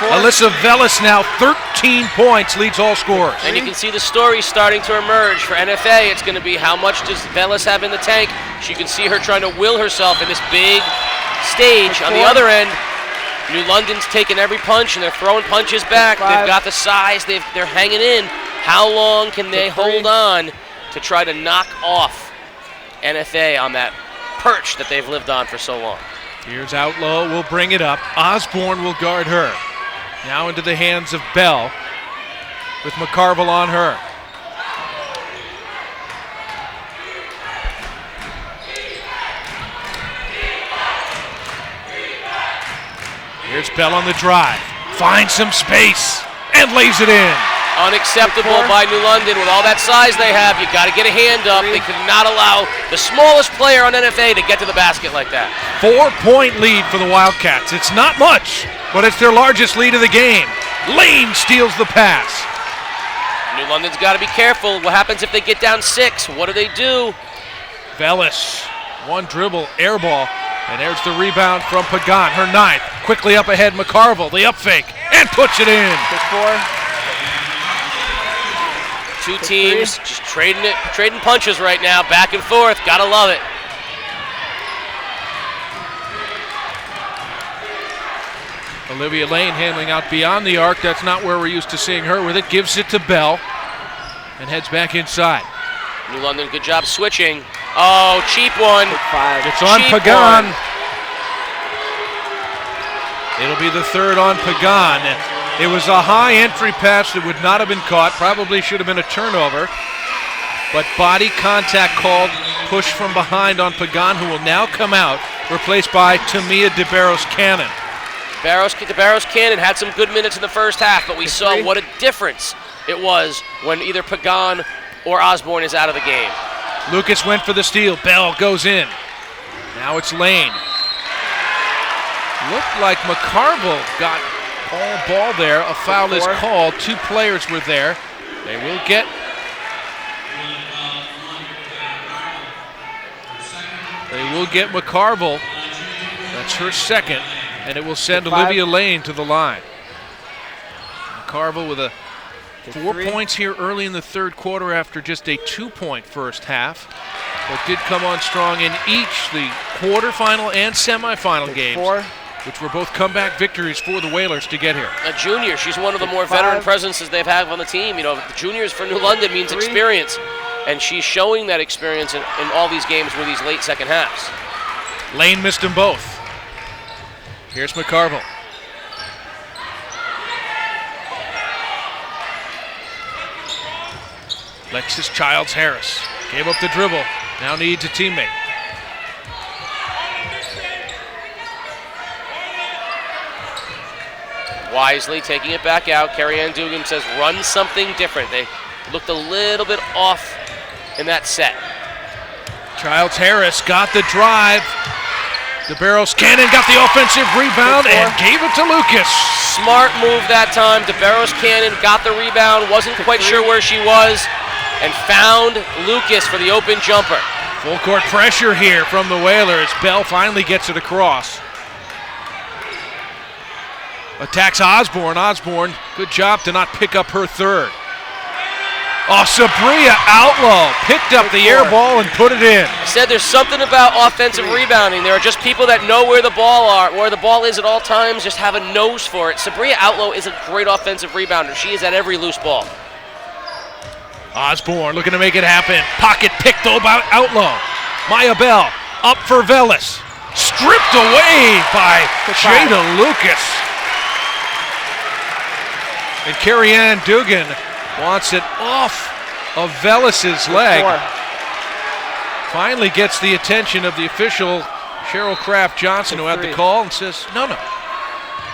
Alyssa Velis now 13 points, leads all scorers. And you can see the story starting to emerge for NFA. It's going to be how much does Velis have in the tank. You can see her trying to will herself in this big stage. On the other end, New London's taking every punch, and they're throwing punches back. They've got the size. They're hanging in. How long can they hold on to try to knock off NFA on that perch that they've lived on for so long? Here's Outlaw, will bring it up. Osborne will guard her. Now into the hands of Bell with McCarville on her. Here's Bell on the drive. Finds some space and lays it in. Unacceptable by New London. With all that size they have, you got to get a hand up. They could not allow the smallest player on NFA to get to the basket like that. 4-point lead for the Wildcats. It's not much, but it's their largest lead of the game. Lane steals the pass. New London's got to be careful. What happens if they get down 6? What do they do? Velis, one dribble, air ball, and there's the rebound from Pagan, her 9th. Quickly up ahead, McCarville, the up fake, and puts it in. Two teams just trading punches right now, back and forth. Gotta love it. Olivia Lane handling out beyond the arc. That's not where we're used to seeing her with it. Gives it to Bell and heads back inside. New London, good job switching. Oh, cheap one. It's on Pagan. It'll be the 3rd on Pagan. It was a high entry pass that would not have been caught. Probably should have been a turnover. But body contact called, push from behind on Pagan, who will now come out, replaced by Tamia DeBarros-Cannon. DeBarros-Cannon had some good minutes in the first half, but we saw what a difference it was when either Pagan or Osborne is out of the game. Lucas went for the steal. Bell goes in. Now it's Lane. Looked like McCarville got all ball there. A foul is called. 2 players were there. They will get McCarville. That's her 2nd, and it will send Olivia Lane to the line. McCarville with a 4 points here early in the 3rd quarter after just a 2-point first half, but did come on strong in each the quarterfinal and semifinal games, which were both comeback victories for the Whalers to get here. A junior, she's one of the more veteran presences they've had on the team. You know, the juniors for New London means experience, and she's showing that experience in all these games with these late second halves. Lane missed them both. Here's McCarville. Lexis Childs-Harris gave up the dribble, now needs a teammate. Wisely taking it back out. Carrie Ann Dugan says run something different. They looked a little bit off in that set. Childs-Harris got the drive. DeBarros-Cannon got the offensive rebound and gave it to Lucas. Smart move that time. DeBarros-Cannon got the rebound, wasn't quite sure where she was, and found Lucas for the open jumper. Full court pressure here from the Whalers. Bell finally gets it across. Attacks Osborne. Osborne, good job to not pick up her 3rd. Oh, Sabria Outlaw picked up the air ball and put it in. I said there's something about offensive rebounding. There are just people that know where the ball is at all times, just have a nose for it. Sabria Outlaw is a great offensive rebounder. She is at every loose ball. Osborne looking to make it happen. Pocket picked by Outlaw. Maya Bell up for Velis. Stripped away by Jada Lucas. And Carrie Ann Dugan wants it off of Velis's leg. Finally gets the attention of the official, Cheryl Kraft Johnson, who had the call, and says, no,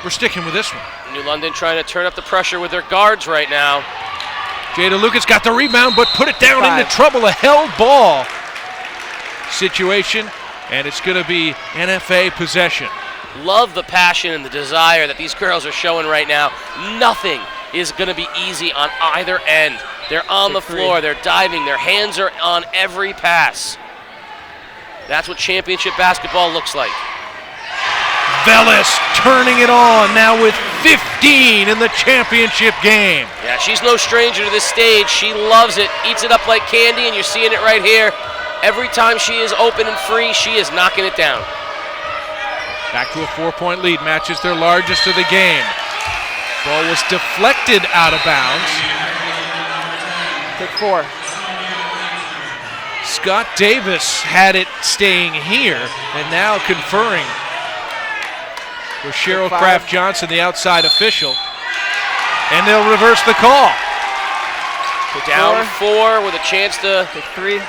we're sticking with this one. New London trying to turn up the pressure with their guards right now. Jada Lucas got the rebound, but put it down into trouble. A held ball situation, and it's going to be NFA possession. Love the passion and the desire that these girls are showing right now. Nothing is going to be easy on either end. They're on the floor, they're diving, their hands are on every pass. That's what championship basketball looks like. Velis turning it on now with 15 in the championship game. Yeah, she's no stranger to this stage. She loves it, eats it up like candy, and you're seeing it right here. Every time she is open and free, she is knocking it down. Back to a 4-point lead, matches their largest of the game. Ball was deflected out of bounds. Take 4. Scott Davis had it staying here, and now conferring with Cheryl Kraft Johnson, the outside official, and they'll reverse the call. Down 4 with a chance to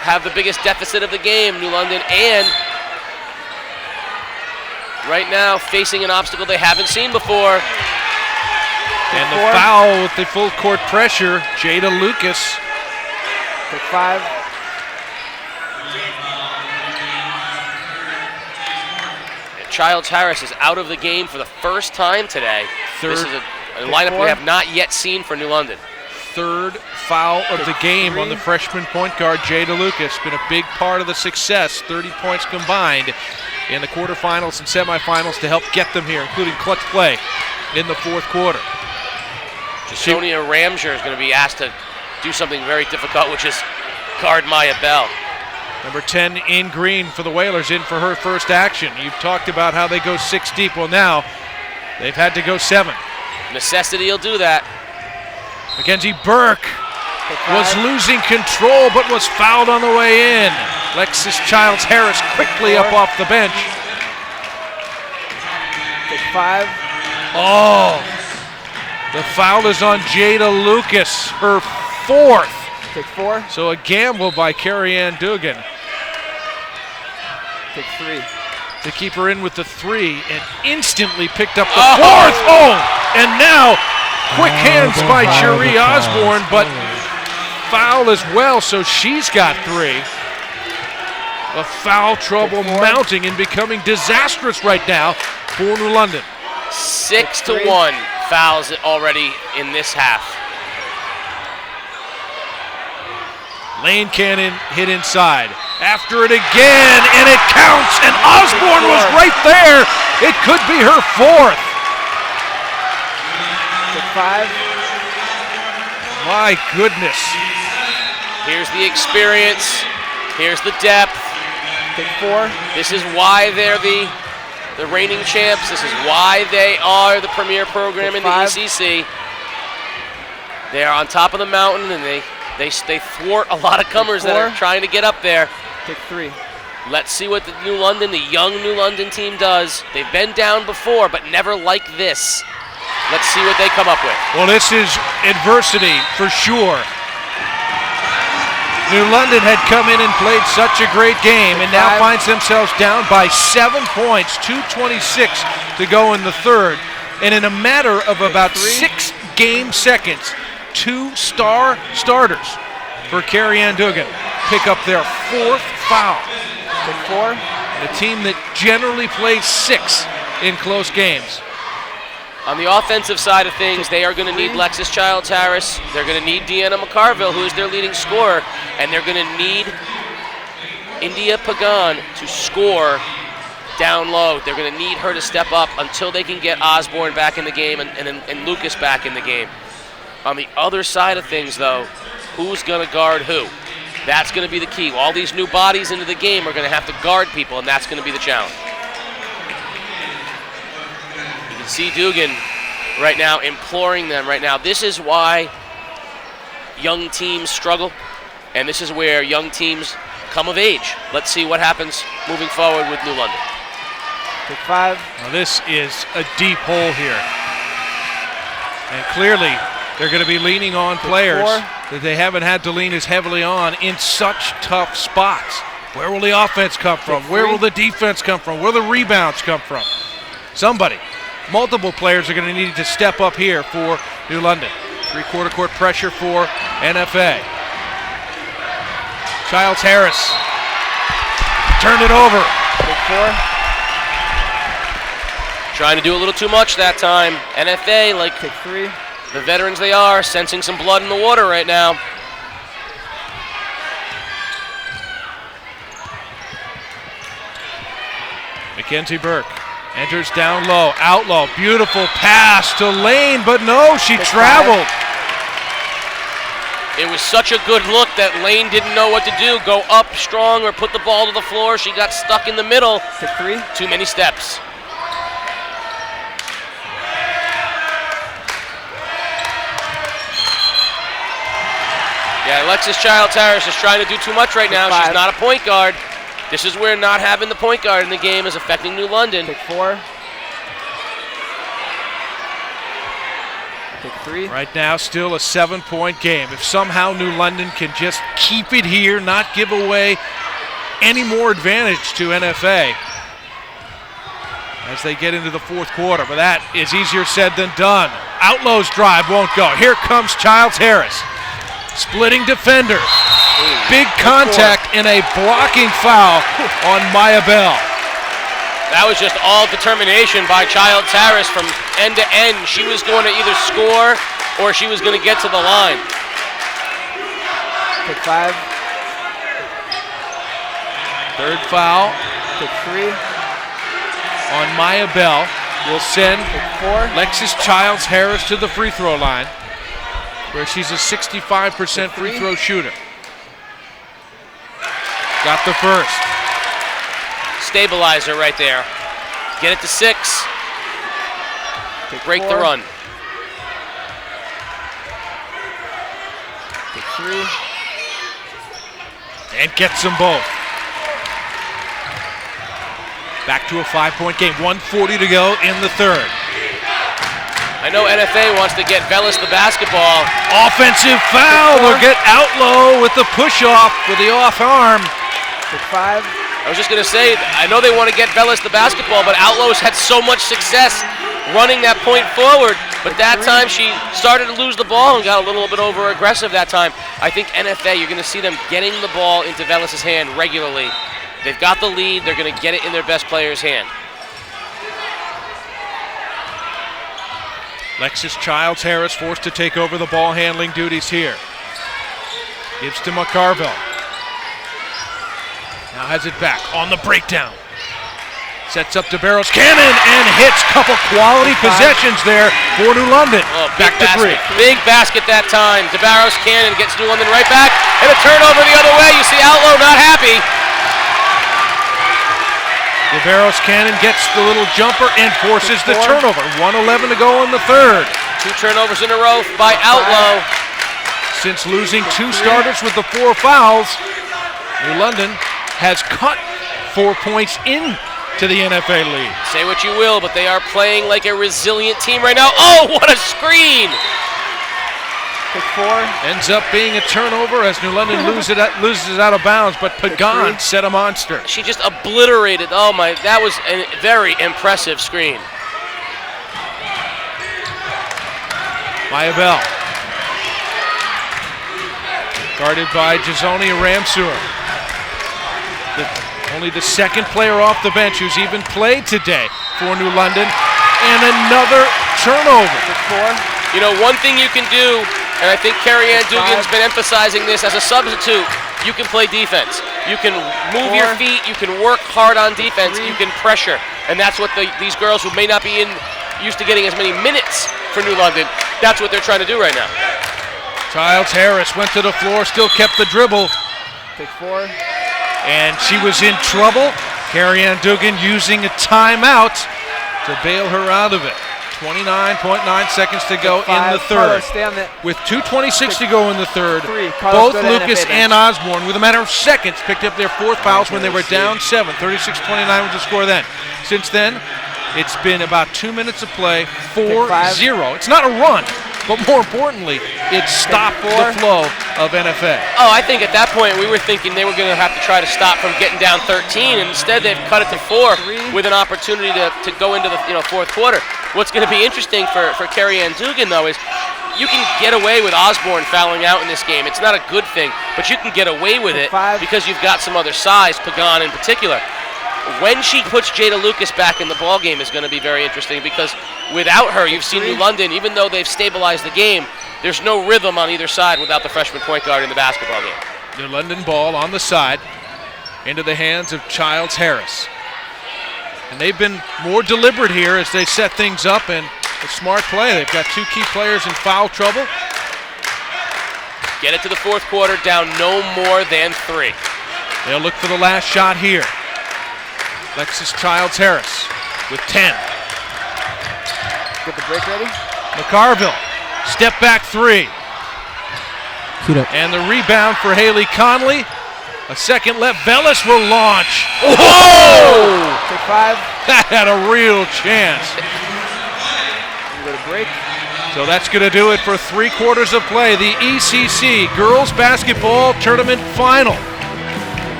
have the biggest deficit of the game, New London, and right now facing an obstacle they haven't seen before. And the foul with the full court pressure, Jada Lucas. Take 5. And Childs Harris is out of the game for the first time today. This is a lineup we have not yet seen for New London. Third foul of the game on the freshman point guard, Jada Lucas. Been a big part of the success, 30 points combined in the quarterfinals and semifinals to help get them here, including clutch play in the fourth quarter. Sonia Ramsher is going to be asked to do something very difficult, which is guard Maya Bell. Number 10 in green for the Whalers, in for her first action. You've talked about how they go 6 deep. Well, now they've had to go 7. Necessity will do that. Mackenzie Burke was losing control, but was fouled on the way in. Lexis Childs Harris quickly up off the bench. Take 5. Oh, the foul is on Jada Lucas, her 4th. Take 4. So a gamble by Carrie Ann Dugan. Take 3. To keep her in with the 3, and instantly picked up the 4th. Oh, and now quick hands by Cherie Osborne, but foul as well, so she's got 3. The foul trouble mounting and becoming disastrous right now for New London. 6-1 fouls already in this half. Lane Cannon hit inside. After it again, and it counts, and Osborne was right there. It could be her 4th. Take 5. My goodness. Here's the experience. Here's the depth. Take 4. This is why they're the reigning champs. This is why they are the premier program in the ECC. They are on top of the mountain, and they thwart a lot of comers that are trying to get up there. Take 3. Let's see what the young New London team does. They've been down before, but never like this. Let's see what they come up with. Well, this is adversity for sure. New London had come in and played such a great game and now finds themselves down by 7 points, 2:26 to go in the third. And in a matter of about 6 game seconds, 2 starters for Carrie Ann Dugan pick up their 4th foul. Take 4. A team that generally plays 6 in close games. On the offensive side of things, they are going to need Lexis Childs Harris. They're going to need Deanna McCarville, who is their leading scorer, and they're going to need India Pagan to score down low. They're going to need her to step up until they can get Osborne back in the game and Lucas back in the game. On the other side of things, though, who's going to guard who? That's going to be the key. All these new bodies into the game are going to have to guard people, and that's going to be the challenge. You can see Dugan right now imploring them right now. This is why young teams struggle, and this is where young teams come of age. Let's see what happens moving forward with New London. Take 5. Now this is a deep hole here. And clearly they're going to be leaning on players that they haven't had to lean as heavily on in such tough spots. Where will the offense come from? Where will the defense come from? Where will the rebounds come from? Somebody. Multiple players are going to need to step up here for New London. 3/4 court pressure for NFA. Childs Harris turned it over. Take 4. Trying to do a little too much that time. NFA, like Take 3. The veterans they are, sensing some blood in the water right now. Mackenzie Burke enters down low, Outlaw, beautiful pass to Lane, but no, she traveled. It was such a good look that Lane didn't know what to do, go up strong or put the ball to the floor. She got stuck in the middle. Take 3. Too many steps. Yeah, Alexis Childs-Harris is trying to do too much right now. She's not a point guard. This is where not having the point guard in the game is affecting New London. Take 4. Take 3. Right now, still a 7-point game. If somehow New London can just keep it here, not give away any more advantage to NFA as they get into the fourth quarter. But that is easier said than done. Outlaws drive won't go. Here comes Childs-Harris. Splitting defender. Big contact and a blocking foul on Maya Bell. That was just all determination by Childs-Harris from end to end. She was going to either score or she was going to get to the line. Take 5. Third foul. Take 3. On Maya Bell will send Take 4. Lexis Childs-Harris to the free throw line, where she's a 65% free throw shooter. Got the first. Stabilizer right there. Get it to 6. Break 4. the run. Take 3. And gets them both. Back to a 5-point game. 1:40 to go in the third. I know NFA wants to get Velis the basketball. Offensive foul. They'll get Outlaw with the push-off with the off arm. Take 5. I was just going to say, I know they want to get Velis the basketball, but Outlaws had so much success running that point forward. But that time she started to lose the ball and got a little bit over aggressive that time. I think NFA, you're going to see them getting the ball into Velis' hand regularly. They've got the lead. They're going to get it in their best player's hand. Lexis Childs-Harris forced to take over the ball handling duties here. Gives to McCarville. Now has it back on the breakdown. Sets up to Barrows Cannon and hits. Couple quality possessions there for New London. Oh, back to 3. Big basket that time. DeBarros Cannon gets New London right back. And a turnover the other way. You see Outlaw not happy. DeBarros Cannon gets the little jumper and forces the turnover. 1:11 to go in the third. 2 turnovers in a row by Outlaw. Since losing 2 starters with the 4 fouls, New London has cut 4 points in to the NFA lead. Say what you will, but they are playing like a resilient team right now. Oh, what a screen! Take 4. Ends up being a turnover as New London loses it out of bounds, but Pagan set a monster. She just obliterated. Oh my, that was a very impressive screen. Maya Bell. Guarded by Jasonia Ramseur. Only the second player off the bench who's even played today for New London. And another turnover. Take 4. You know, one thing you can do, and I think Carrie Ann Dugan's been emphasizing this as a substitute, you can play defense. You can move your feet, you can work hard on defense, you can pressure. And that's what these girls who may not be used to getting as many minutes for New London, that's what they're trying to do right now. Childs-Harris went to the floor, still kept the dribble. Take 4. And she was in trouble. Carrie Ann Dugan using a timeout to bail her out of it. 29.9 seconds to go in the third. With 2:26 to go in the third, both Lucas and Osborne, with a matter of seconds, picked up their 4th fouls when they were down 7. 36-29 was the score then. Since then, it's been about 2 minutes of play, 4-0. It's not a run, but more importantly, it stopped the flow of NFA. Oh, I think at that point we were thinking they were going to have to try to stop from getting down 13, and instead they've cut it to 4 with an opportunity to go into the fourth quarter. What's going to be interesting for Carrie Ann Dugan, though, is you can get away with Osborne fouling out in this game. It's not a good thing, but you can get away with it because you've got some other size, Pagan in particular. when she puts Jada Lucas back in the ball game is going to be very interesting, because without her, you've seen New London, even though they've stabilized the game, there's no rhythm on either side without the freshman point guard in the basketball game. New London ball on the side into the hands of Childs Harris. And they've been more deliberate here as they set things up, and a smart play. They've got two key players in foul trouble. Get it to the fourth quarter, down no more than 3. They'll look for the last shot here. Alexis Childs Harris with 10. Get the break ready. McCarville, step back 3. And the rebound for Haley Conley. A second left. Vellis will launch. Oh! Take 5. That had a real chance. Go to break. So that's going to do it for 3 quarters of play. The ECC Girls Basketball Tournament Final.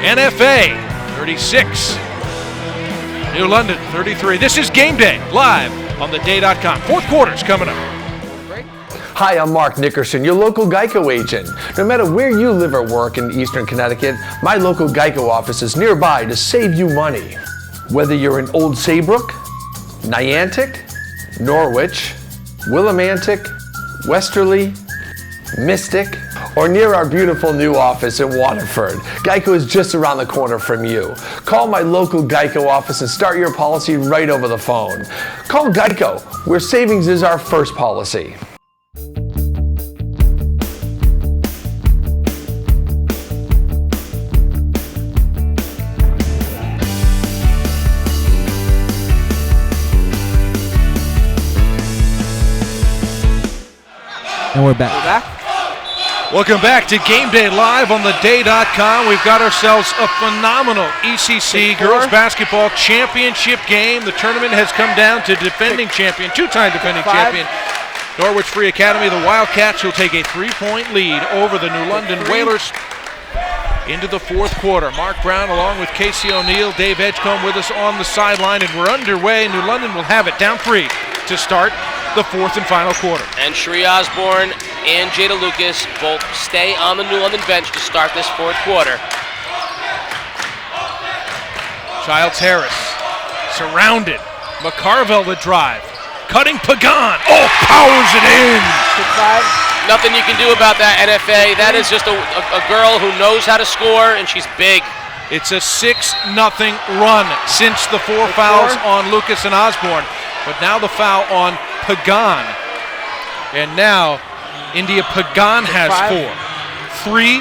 NFA 36. New London 33. This is Game Day live on theday.com. Fourth quarter's coming up. Hi, I'm Mark Nickerson, your local Geico agent. No matter where you live or work in Eastern Connecticut, my local Geico office is nearby to save you money. Whether you're in Old Saybrook, Niantic, Norwich, Willimantic, Westerly, Mystic, or near our beautiful new office in Waterford, Geico is just around the corner from you. Call my local Geico office and start your policy right over the phone. Call Geico, where savings is our first policy. And we're back. Welcome back to Game Day live on theday.com. We've got ourselves a phenomenal ECC Girls Basketball Championship game. The tournament has come down to defending champion, two-time defending champion, Norwich Free Academy. The Wildcats will take a 3-point lead over the New London Whalers into the fourth quarter. Mark Brown along with Casey O'Neill, Dave Edgecombe with us on the sideline, and we're underway. New London will have it down 3 to start the fourth and final quarter. And Sheree Osborne and Jada Lucas both stay on the New London bench to start this fourth quarter. Childs Harris surrounded. McCarville the drive. Cutting Pagan. Oh, powers it in. Nothing you can do about that, NFA. That is just a girl who knows how to score, and she's big. It's a 6-0 run since the 4 fouls on Lucas and Osborne. But now the foul on Pagan. And now India Pagan has 4. 3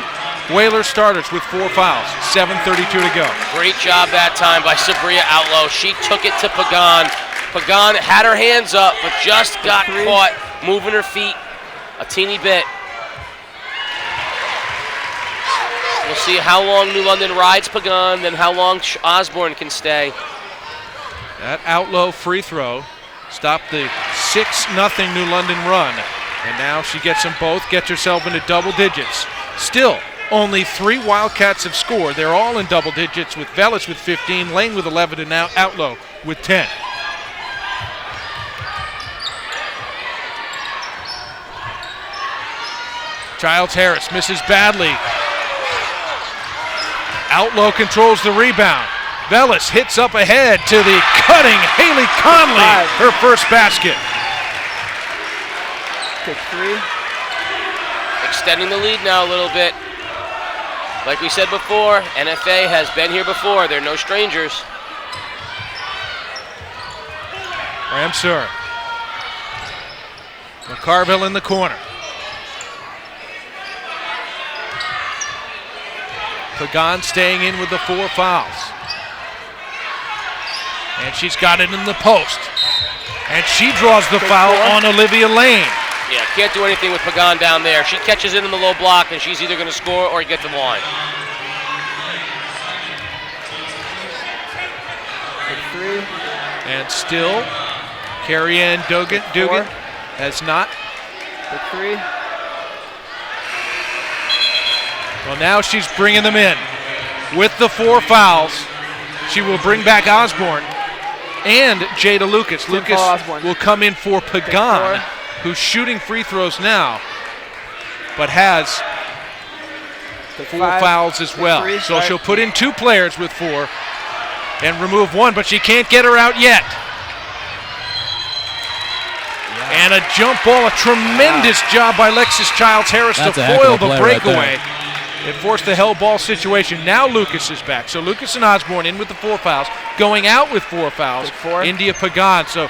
Whaler starters with 4 fouls. 7:32 to go. Great job that time by Sabria Outlow. She took it to Pagan. Pagan had her hands up, but just got caught moving her feet a teeny bit. We'll see how long New London rides Pagan, then how long Osborne can stay. That Outlow free throw stopped the 6-0 New London run. And now she gets them both, gets herself into double digits. Still, only 3 Wildcats have scored. They're all in double digits, with Vellis with 15, Lane with 11, and now Outlow with 10. Childs Harris misses badly. Outlow controls the rebound. Vellis hits up ahead to the cutting Haley Conley, her first basket. Take 3. Extending the lead now a little bit. Like we said before, NFA has been here before. They're no strangers. Ramsur. McCarville in the corner. Pagan staying in with the 4 fouls. And she's got it in the post. And she draws the foul on Olivia Lane. Yeah, can't do anything with Pagan down there. She catches it in the low block, and she's either going to score or get to the line. Take 3. And still, Carrie-Ann Dugan has not. Take 3. Well, now she's bringing them in. With the 4 fouls, she will bring back Osborne and Jada Lucas. Lucas will come in for Pagan, who's shooting free throws now, but has 4 fouls as well. So she'll put in 2 players with 4. and remove one, but she can't get her out yet. And a jump ball, a tremendous job by Lexus Childs-Harris to foil the breakaway. It forced the hell ball situation. Now Lucas is back. So Lucas and Osborne in with the 4 fouls. Going out with 4 fouls, India Pagan. So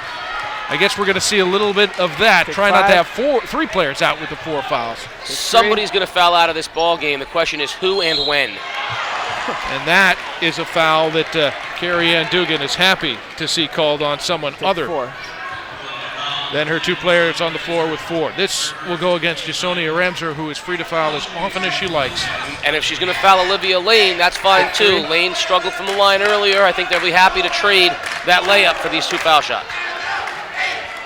I guess we're going to see a little bit of that. Try not to have 3 players out with the 4 fouls. Somebody's going to foul out of this ball game. The question is who and when. And that is a foul that Carrie Ann Dugan is happy to see called on someone other than her 2 players on the floor with 4. This will go against Jasonia Ramser, who is free to foul as often as she likes. And if she's going to foul Olivia Lane, that's fine too. Lane struggled from the line earlier. I think they'll be happy to trade that layup for these 2 foul shots.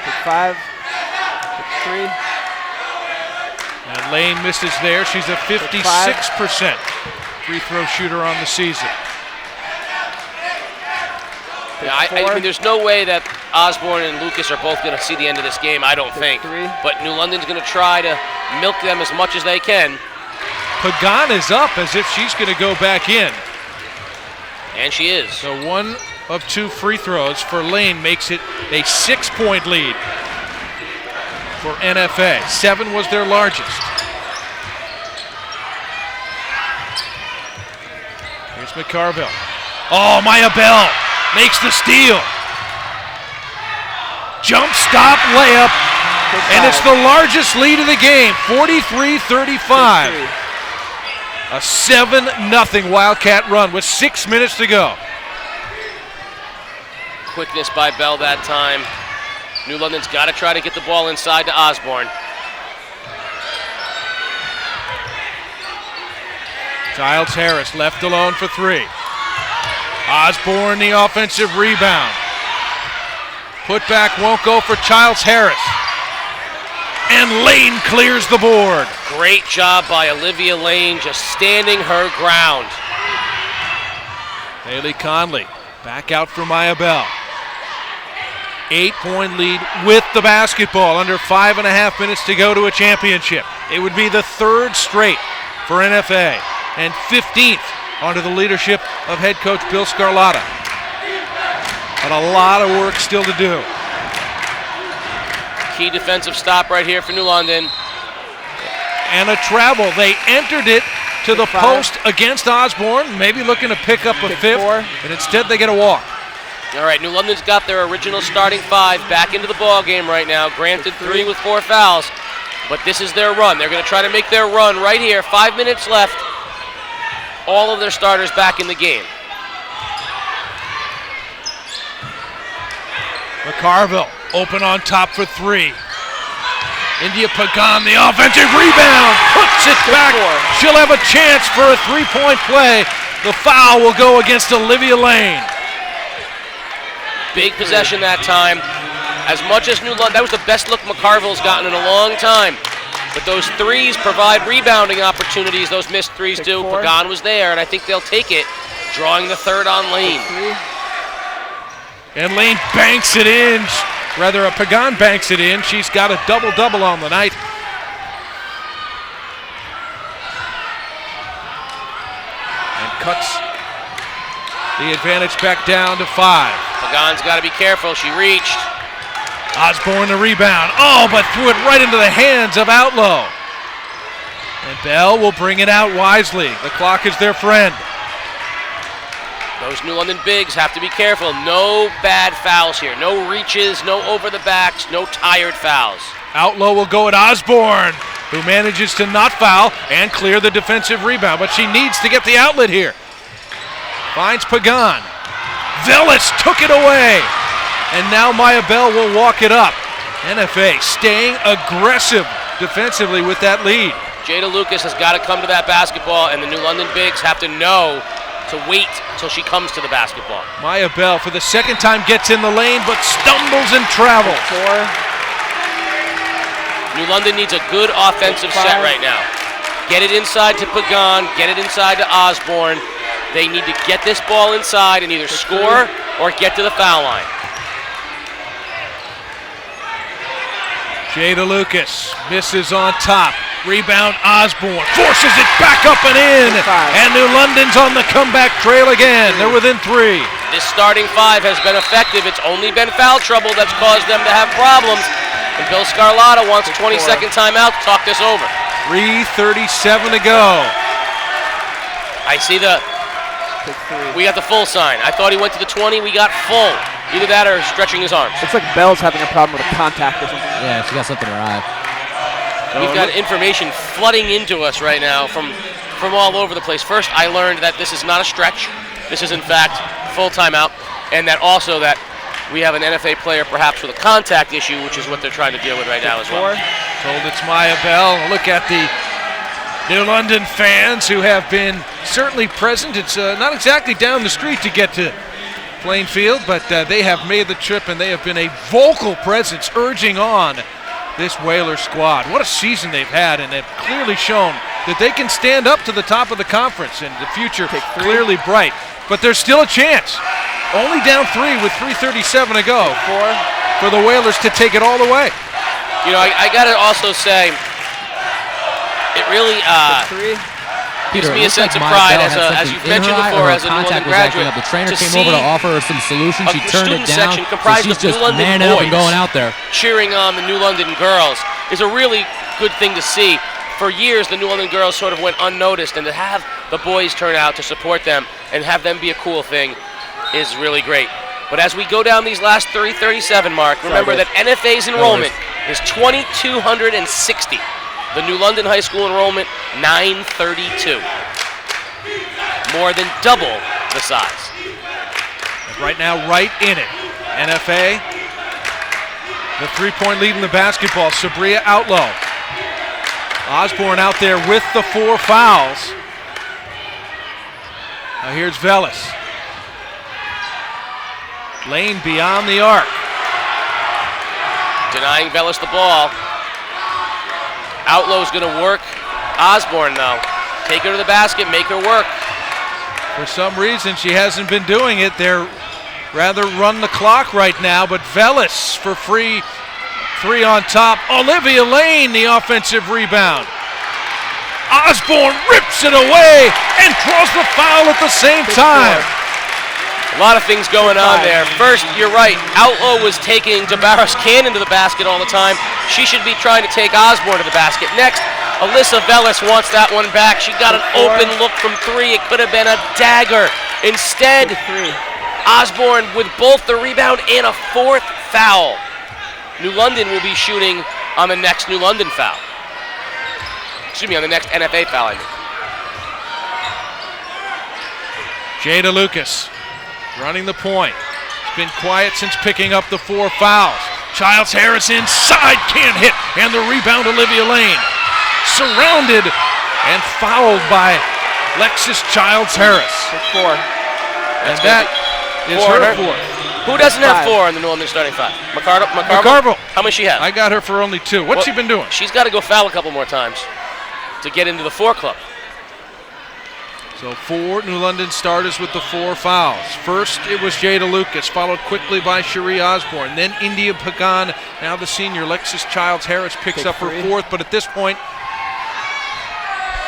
Pick 5. Pick 3. And Lane misses there. She's a 56% free throw shooter on the season. Yeah, I mean, there's no way that Osborne and Lucas are both going to see the end of this game, I don't think. But New London's going to try to milk them as much as they can. Pagan is up as if she's going to go back in. And she is. So 1 of 2 free throws for Lane makes it a 6-point lead for NFA. 7 was their largest. Here's McCarville. Oh, Maya Bell makes the steal. Jump stop layup, and it's the largest lead of the game, 43-35. A 7-0 Wildcat run with 6 minutes to go. Quickness by Bell that time. New London's got to try to get the ball inside to Osborne. Childs-Harris left alone for 3. Osborne the offensive rebound. Put back won't go for Childs-Harris. And Lane clears the board. Great job by Olivia Lane, just standing her ground. Haley Conley back out for Maya Bell. 8-point lead with the basketball. Under 5.5 minutes to go to a championship. It would be the 3rd straight for NFA and 15th under the leadership of head coach Bill Scarlatta. But a lot of work still to do. Key defensive stop right here for New London. And a travel. They entered it to the post against Osborne, maybe looking to pick up a 5th, and instead they get a walk. All right, New London's got their original starting 5 back into the ball game right now. Granted 3 with 4 fouls, but this is their run. They're going to try to make their run right here. 5 minutes left. All of their starters back in the game. McCarville open on top for 3. India Pagan, the offensive rebound, puts it back. She'll have a chance for a 3-point play. The foul will go against Olivia Lane. Big possession that time. As much as New London, that was the best look McCarville's gotten in a long time. But those 3s provide rebounding opportunities. Those missed 3s do. Pagan was there, and I think they'll take it, drawing the 3rd on Lane. And Lane banks it in. Rather, Pagan banks it in. She's got a double-double on the night. And cuts the advantage back down to 5. Pagan's got to be careful. She reached. Osborne the rebound. Oh, but threw it right into the hands of Outlaw. And Bell will bring it out wisely. The clock is their friend. Those New London bigs have to be careful. No bad fouls here. No reaches, no over the backs, no tired fouls. Outlaw will go at Osborne, who manages to not foul and clear the defensive rebound, but she needs to get the outlet here. Finds Pagan. Velis took it away. And now Maya Bell will walk it up. NFA staying aggressive defensively with that lead. Jada Lucas has got to come to that basketball, and the New London bigs have to know to wait till she comes to the basketball. Maya Bell for the 2nd time gets in the lane, but stumbles and travels. New London needs a good offensive set right now. Get it inside to Pagan, get it inside to Osborne. They need to get this ball inside and either score or get to the foul line. Jada Lucas misses on top. Rebound Osborne. Forces it back up and in. And New London's on the comeback trail again. They're within 3. This starting five has been effective. It's only been foul trouble that's caused them to have problems. And Bill Scarlatta wants a 20-second timeout to talk this over. 3:37 to go. I see we got the full sign. I thought he went to the 20. We got full. Either that or stretching his arms. Looks like Bell's having a problem with a contact or something. Yeah, she got something in her eye. We've got information flooding into us right now from all over the place. First, I learned that this is not a stretch. This is, in fact, full timeout. And that also that we have an NFA player perhaps with a contact issue, which is what they're trying to deal with right now as well. Told it's Maya Bell. Look at the New London fans who have been certainly present. It's not exactly down the street to get to Plainfield, but they have made the trip, and they have been a vocal presence urging on this Whaler squad. What a season they've had, and they've clearly shown that they can stand up to the top of the conference, and the future clearly bright. But there's still a chance. Only down 3 with 3:37 to go for the Whalers to take it all the way. You know, I got to also say, it really gives me a sense of pride as you've mentioned before, as a New London graduate. The trainer came over to offer her some solutions. She turned it down. So she's just manning up and going out there. Cheering on the New London girls is a really good thing to see. For years, the New London girls sort of went unnoticed, and to have the boys turn out to support them and have them be a cool thing is really great. But as we go down these last 3:37 mark, remember that NFA's enrollment is 2,260. The New London High School enrollment, 932. More than double the size. Right now, right in it. NFA, the three-point lead in the basketball. Sabria Outlaw. Osborne out there with the 4 fouls. Now here's Velis. Lane beyond the arc. Denying Velis the ball. Outlaw's going to work Osborne now. Take her to the basket, make her work. For some reason, she hasn't been doing it. They're rather run the clock right now, but Velis for free 3 on top. Olivia Lane, the offensive rebound. Osborne rips it away and draws the foul at the same time. A lot of things going on there. First, you're right, Outlaw was taking Jabbaris Cannon to the basket all the time. She should be trying to take Osborne to the basket. Next, Alyssa Velis wants that one back. She got an open look from 3. It could have been a dagger. Instead, Osborne with both the rebound and a 4th foul. New London will be shooting on the next New London foul. Excuse me, on the next NFA foul, I mean. Jada Lucas running the point. She's been quiet since picking up the 4 fouls. Childs Harris inside, can't hit, and the rebound Olivia Lane. Surrounded and fouled by Lexus Childs Harris. 4. And that is her 4th. Who doesn't have 4 in the New London starting 5? McCarville. How many she have? I got her for only 2. What's she been doing? She's got to go foul a couple more times to get into the 4 club. So 4 New London starters with the 4 fouls. First, it was Jada Lucas, followed quickly by Cherie Osborne. Then India Pagan, now the senior. Lexus Childs Harris picks up her 4th, but at this point,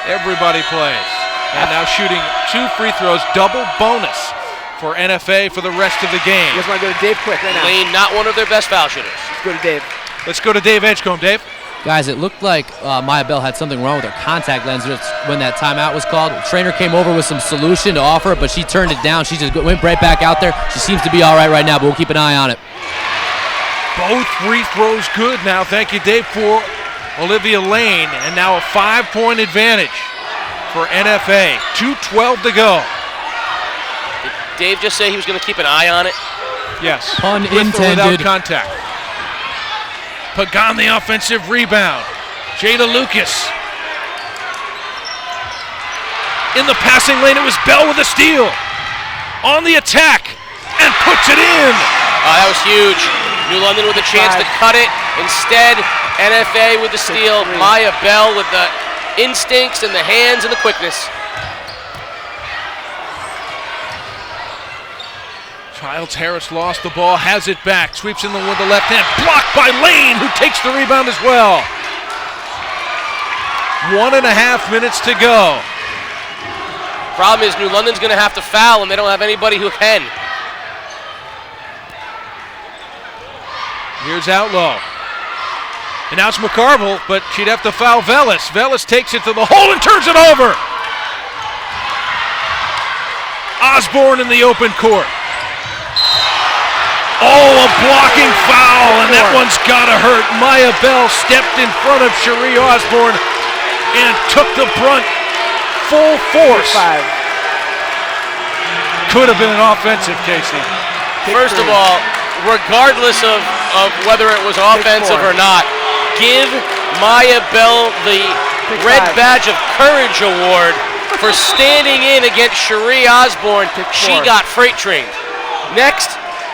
everybody plays. And now shooting 2 free throws, double bonus for NFA for the rest of the game. You guys want to go to Dave quick right now? Lane, not one of their best foul shooters. Let's go to Dave. Let's go to Dave Edgecombe. Dave? Guys, it looked like Maya Bell had something wrong with her contact lens when that timeout was called. The trainer came over with some solution to offer, but she turned it down. She just went right back out there. She seems to be all right now, but we'll keep an eye on it. Both free throws good now. Thank you, Dave, for Olivia Lane. And now a 5-point advantage for NFA. 2:12 to go. Did Dave just say he was going to keep an eye on it? Yes. Pun with intended. or without contact. Pagan the offensive rebound. Jada Lucas. In the passing lane, it was Bell with a steal. On the attack, and puts it in. That was huge. New London with a chance to cut it. Instead, NFA with the steal. Maya Bell with the instincts and the hands and the quickness. Childs Harris lost the ball, has it back, sweeps in with the left hand, blocked by Lane, who takes the rebound as well. 1.5 minutes to go. Problem is New London's going to have to foul, and they don't have anybody who can. Here's Outlaw. And now it's McCarville, but she'd have to foul Velis. Velis takes it to the hole and turns it over. Osborne in the open court. Oh, a blocking foul, and that one's gotta hurt. Maya Bell stepped in front of Cherie Osborne and took the brunt full force. Could have been an offensive, Casey. First of all, regardless of whether it was offensive or not, give Maya Bell the Red Badge of Courage Award for standing in against Cherie Osborne. She got freight trained. Next,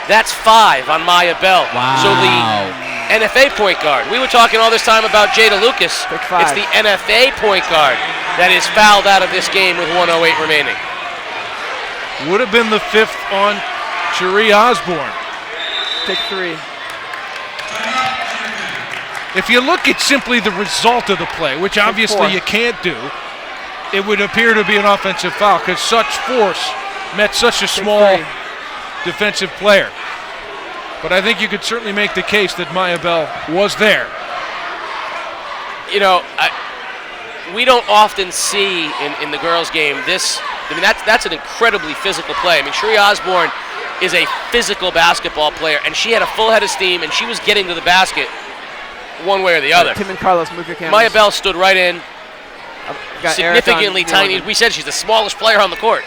that's 5 on Maya Bell. Wow. So the NFA point guard. We were talking all this time about Jada Lucas. It's the NFA point guard that is fouled out of this game with 1:08 remaining. Would have been the 5th on Cherie Osborne. Take 3. If you look at simply the result of the play, which obviously you can't do, it would appear to be an offensive foul because such force met such a small defensive player. But I think you could certainly make the case that Maya Bell was there. You know, we don't often see in the girls' game this. I mean, that's an incredibly physical play. I mean, Cherie Osborne is a physical basketball player, and she had a full head of steam, and she was getting to the basket one way or the other. Tim and Carlos, move your cameras. Maya Bell stood right in, Got significantly tiny. We said she's the smallest player on the court,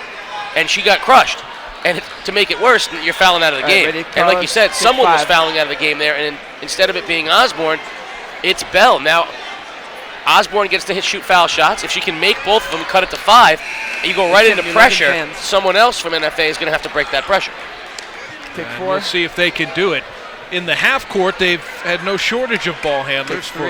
and she got crushed. And to make it worse, you're fouling out of the game. Ready, and like you said, someone was 5. fouling out of the game there, and instead of it being Osborne, it's Bell. Now, Osborne gets to shoot foul shots. If she can make both of them, cut it to 5, you go right into pressure. Someone else from NFA is going to have to break that pressure. Take And 4. we'll see if they can do it. In the half court, they've had no shortage of ball handlers for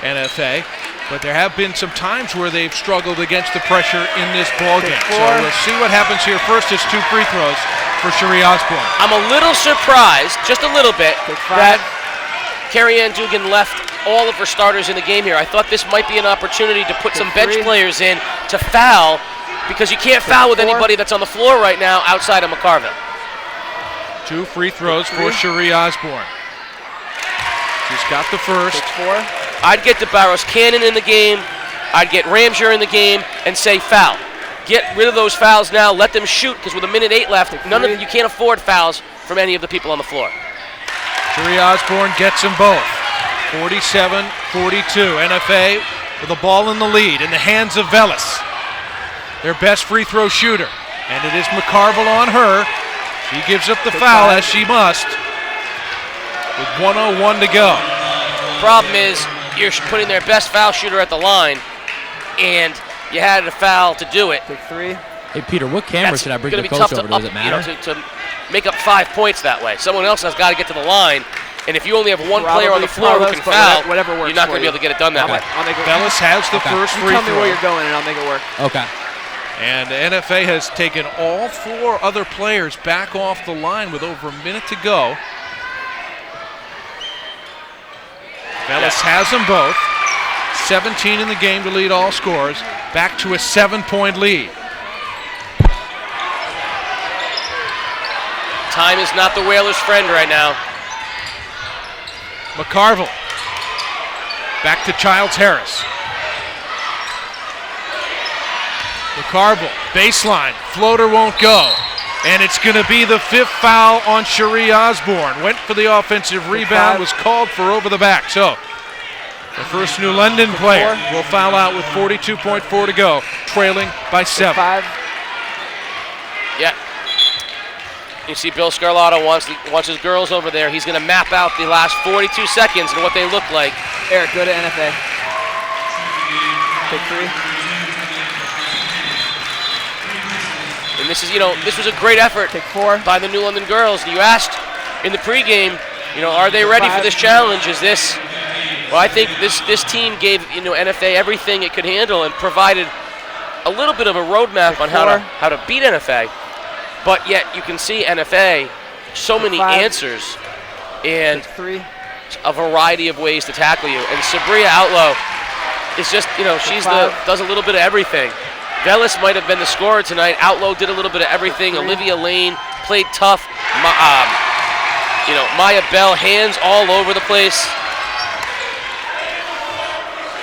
NFA, but there have been some times where they've struggled against the pressure in this ball game. So we'll see what happens here. First is 2 free throws for Cherie Osborne. I'm a little surprised, just a little bit, that Carrie Ann Dugan left all of her starters in the game here. I thought this might be an opportunity to put some bench players in to foul, because you can't foul with anybody that's on the floor right now outside of McCarville. 2 free throws for Cherie Osborne. She's got the first. I'd get DeBarros Cannon in the game. I'd get Ramsher in the game and say foul. Get rid of those fouls now. Let them shoot, because with 1:08 left, you can't afford fouls from any of the people on the floor. Cherie Osborne gets them both. 47-42. NFA with the ball in the lead in the hands of Velis, their best free throw shooter. And it is McCarville on her. She gives up the foul, as she must, with 1:01 to go. Problem is, you're putting their best foul shooter at the line, and you had a foul to do it. Take 3. Hey, Peter, what camera should I bring the coach over? Does it matter? To make up 5 points that way. Someone else has got to get to the line, and if you only have one player on the floor who can foul, whatever works, you're not going to be able to get it done that way. Velis has the first free throw. Tell me where you're going, and I'll make it work. Okay. And NFA has taken all 4 other players back off the line with over a minute to go. Velis has them both. 17 in the game to lead all scores. Back to a 7-point lead. Time is not the Whalers' friend right now. McCarville. Back to Childs Harris. McCarville, baseline, floater won't go. And it's going to be the 5th foul on Cherie Osborne. Went for the offensive rebound, was called for over the back. So the first New London player will foul out with 42.4 to go, trailing by 7. Yeah. You see Bill Scarlato wants his girls over there. He's going to map out the last 42 seconds and what they look like. Eric, go to NFA. Take 3. And this is, this was a great effort by the New London girls. You asked in the pregame, are they ready for this challenge? Is this? Well, I think this team gave NFA everything it could handle and provided a little bit of a roadmap on how to beat NFA. But yet you can see NFA so many answers and a variety of ways to tackle you. And Sabria Outlaw is just does a little bit of everything. Velis might have been the scorer tonight. Outlaw did a little bit of everything. Olivia Lane played tough. You know, Maya Bell, hands all over the place.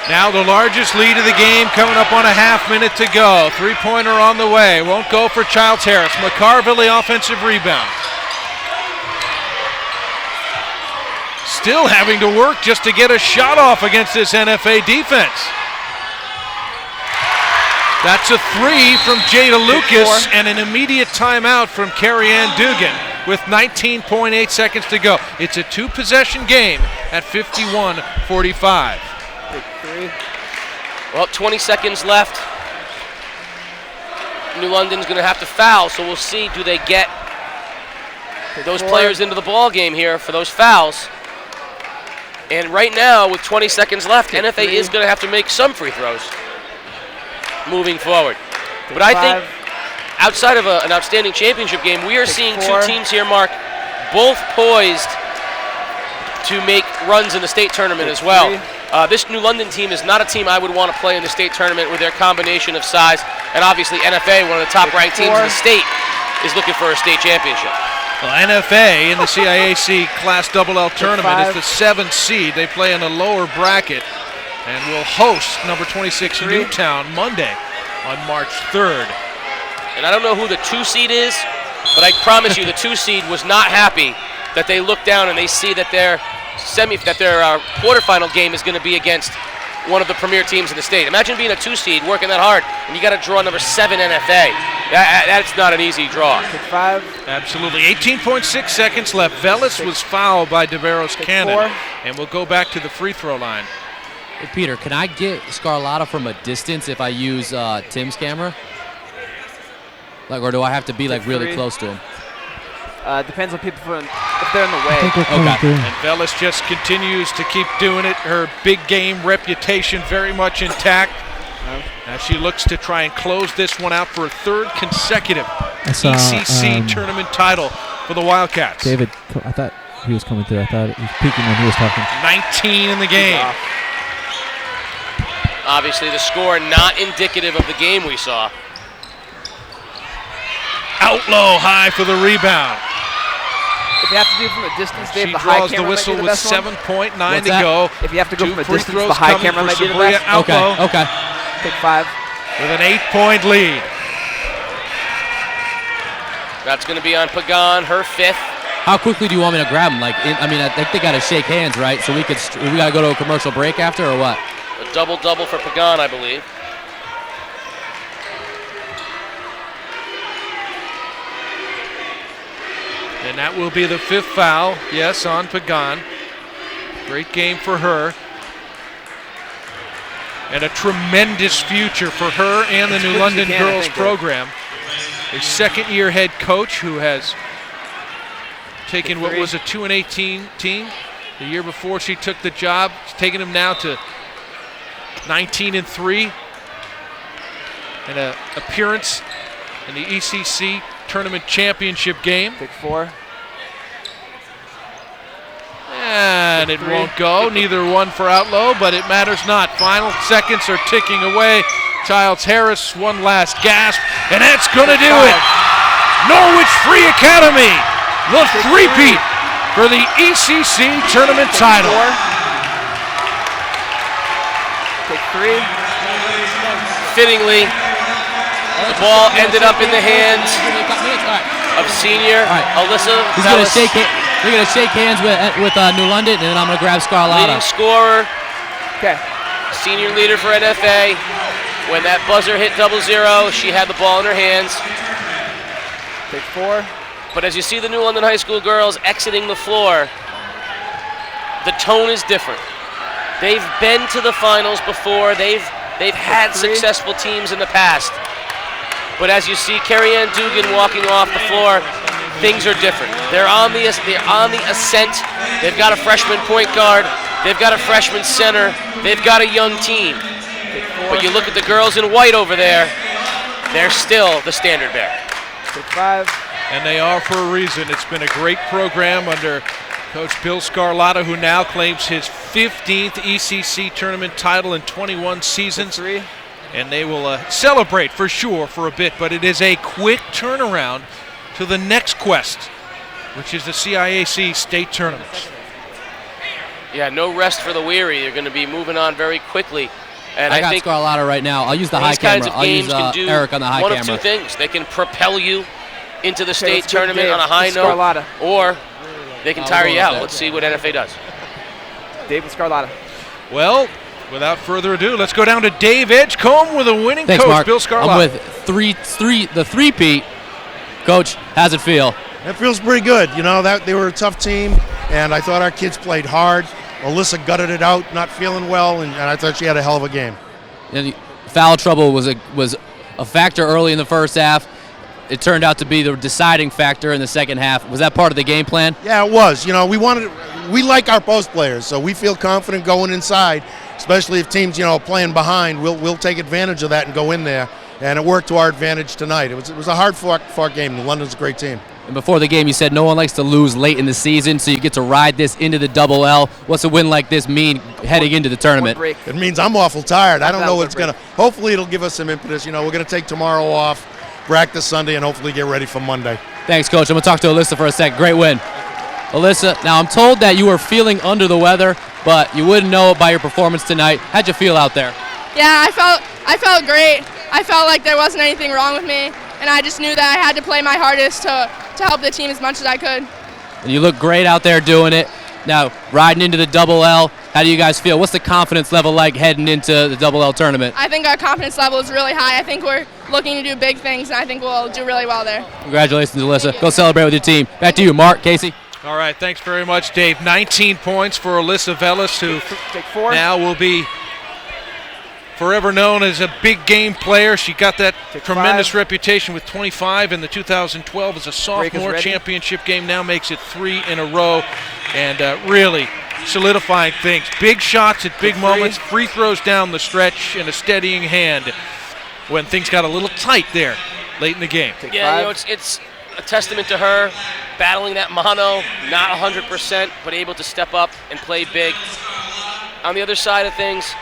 Now the largest lead of the game coming up on a half-minute to go. Three-pointer on the way. Won't go for Childs Harris. McCarville, the offensive rebound. Still having to work just to get a shot off against this NFA defense. That's a three from Jada Lucas and an immediate timeout from Carrie Ann Dugan with 19.8 seconds to go. It's a two-possession game at 51-45. Big three. Well, 20 seconds left. New London's going to have to foul, so we'll see, do they get those players into the ball game here for those fouls. And right now, with 20 seconds left, NFA is going to have to make some free throws moving forward. But I think outside of an outstanding championship game, we are seeing two teams here, Mark, both poised to make runs in the state tournament as well. This New London team is not a team I would want to play in the state tournament with their combination of size, and obviously NFA, one of the top-ranked teams in the state, is looking for a state championship. Well, NFA in the CIAC Class Double-L tournament is the 7th seed. They play in a lower bracket and will host number 26 Newtown Monday on March 3rd. And I don't know who the 2 seed is, but I promise you the 2 seed was not happy that they look down and they see that their quarterfinal game is going to be against one of the premier teams in the state. Imagine being a 2 seed, working that hard, and you got to draw number 7 NFA. That's not an easy draw. Pick 5. Absolutely. 18.6 seconds left. Velas was fouled by DeVeros Cannon, and we'll go back to the free throw line. Hey, Peter, can I get Scarlotta from a distance if I use Tim's camera? Like, or do I have to be like really close to him? Depends on people if they're in the way. Okay. And Velas just continues to keep doing it. Her big game reputation very much intact. As she looks to try and close this one out for a third consecutive ECC tournament title for the Wildcats. David, I thought he was coming through. I thought he was peeking when he was talking. 19 in the game. Obviously the score not indicative of the game we saw. Outlaw high for the rebound. If you have to do it from a distance, Dave, she the high draws camera the whistle might be with the best 7.9 one. to go. If you have to go 2 from a free distance, throws the high coming camera for might be the Sabria best. Outlaw. Okay. Pick 5. With an 8-point lead. That's going to be on Pagan, her 5th. How quickly do you want me to grab him? Like, I think they got to shake hands, right? So we got to go to a commercial break after, or what? A double-double for Pagan, I believe. And that will be the 5th foul, yes, on Pagan. Great game for her. And a tremendous future for her and the New London girls program. A second-year head coach who has taken what was a 2-18 team. The year before she took the job, she's taken them now to 19-3. And an appearance in the ECC tournament championship game. Pick 4. And it won't go. Neither one for Outlaw, but it matters not. Final seconds are ticking away. Childs Harris, one last gasp, and that's going to do it. Norwich Free Academy, the three-peat for the ECC tournament title. Pick 3. Fittingly, the ball ended up in the hands of senior Alyssa Velas. We're going to shake hands with New London, and then I'm going to grab Scarlotta. Leading scorer. Okay. Senior leader for NFA. When that buzzer hit 0-0, she had the ball in her hands. Pick 4. But as you see the New London High School girls exiting the floor, the tone is different. They've been to the finals before. They've had successful teams in the past. But as you see Carrie Ann Dugan walking off the floor, things are different. They're on the ascent. They've got a freshman point guard. They've got a freshman center. They've got a young team. But you look at the girls in white over there, they're still the standard bearer. Pick 5. And they are for a reason. It's been a great program under Coach Bill Scarlotta, who now claims his 15th ECC tournament title in 21 seasons. Pick 3. And they will celebrate for sure for a bit, but it is a quick turnaround to the next quest which is the CIAC state tournament. Yeah, no rest for the weary. They're going to be moving on very quickly. And I got think Scarlotta right now. I'll use the high camera. I'll use Eric on the high camera. One of two things. They can propel you into the state let's give tournament Dave on a high note, Scarlotta. or they can tire you out. Let's see what NFA does. David Scarlotta. Well, without further ado, let's go down to Dave Edgecombe with a winning Thanks, coach, Mark. Bill Scarlotta. I'm with the three-peat. Coach, how's it feel? It feels pretty good. You know, that they were a tough team, and I thought our kids played hard. Alyssa gutted it out, not feeling well, and I thought she had a hell of a game. And foul trouble was a factor early in the first half. It turned out to be the deciding factor in the second half. Was that part of the game plan? Yeah, it was. You know, we like our post players, so we feel confident going inside, especially if teams, playing behind. We'll take advantage of that and go in there, and it worked to our advantage tonight. It was a hard-fought game. New London's a great team. And before the game, you said no one likes to lose late in the season, so you get to ride this into the double L. What's a win like this mean heading into the tournament? It means I'm awful tired. I don't know what's going to – hopefully it'll give us some impetus. We're going to take tomorrow off, practice Sunday, and hopefully get ready for Monday. Thanks, Coach. I'm going to talk to Alyssa for a sec. Great win. Alyssa, now I'm told that you were feeling under the weather, but you wouldn't know it by your performance tonight. How'd you feel out there? Yeah, I felt great. I felt like there wasn't anything wrong with me, and I just knew that I had to play my hardest to help the team as much as I could. And you look great out there doing it. Now, riding into the double L, how do you guys feel? What's the confidence level like heading into the double L tournament? I think our confidence level is really high. I think we're looking to do big things, and I think we'll do really well there. Congratulations, Alyssa. Go celebrate with your team. Back to you, Mark, Casey. All right, thanks very much, Dave. 19 points for Alyssa Velas, who now will be forever known as a big game player. She got that tremendous reputation with 25 in the 2012 as a sophomore championship game. Now makes it 3 in a row, and really solidifying things. Big shots at big moments, free throws down the stretch, and a steadying hand when things got a little tight there late in the game. Yeah, it's a testament to her battling that mono, not 100%, but able to step up and play big. On the other side of things,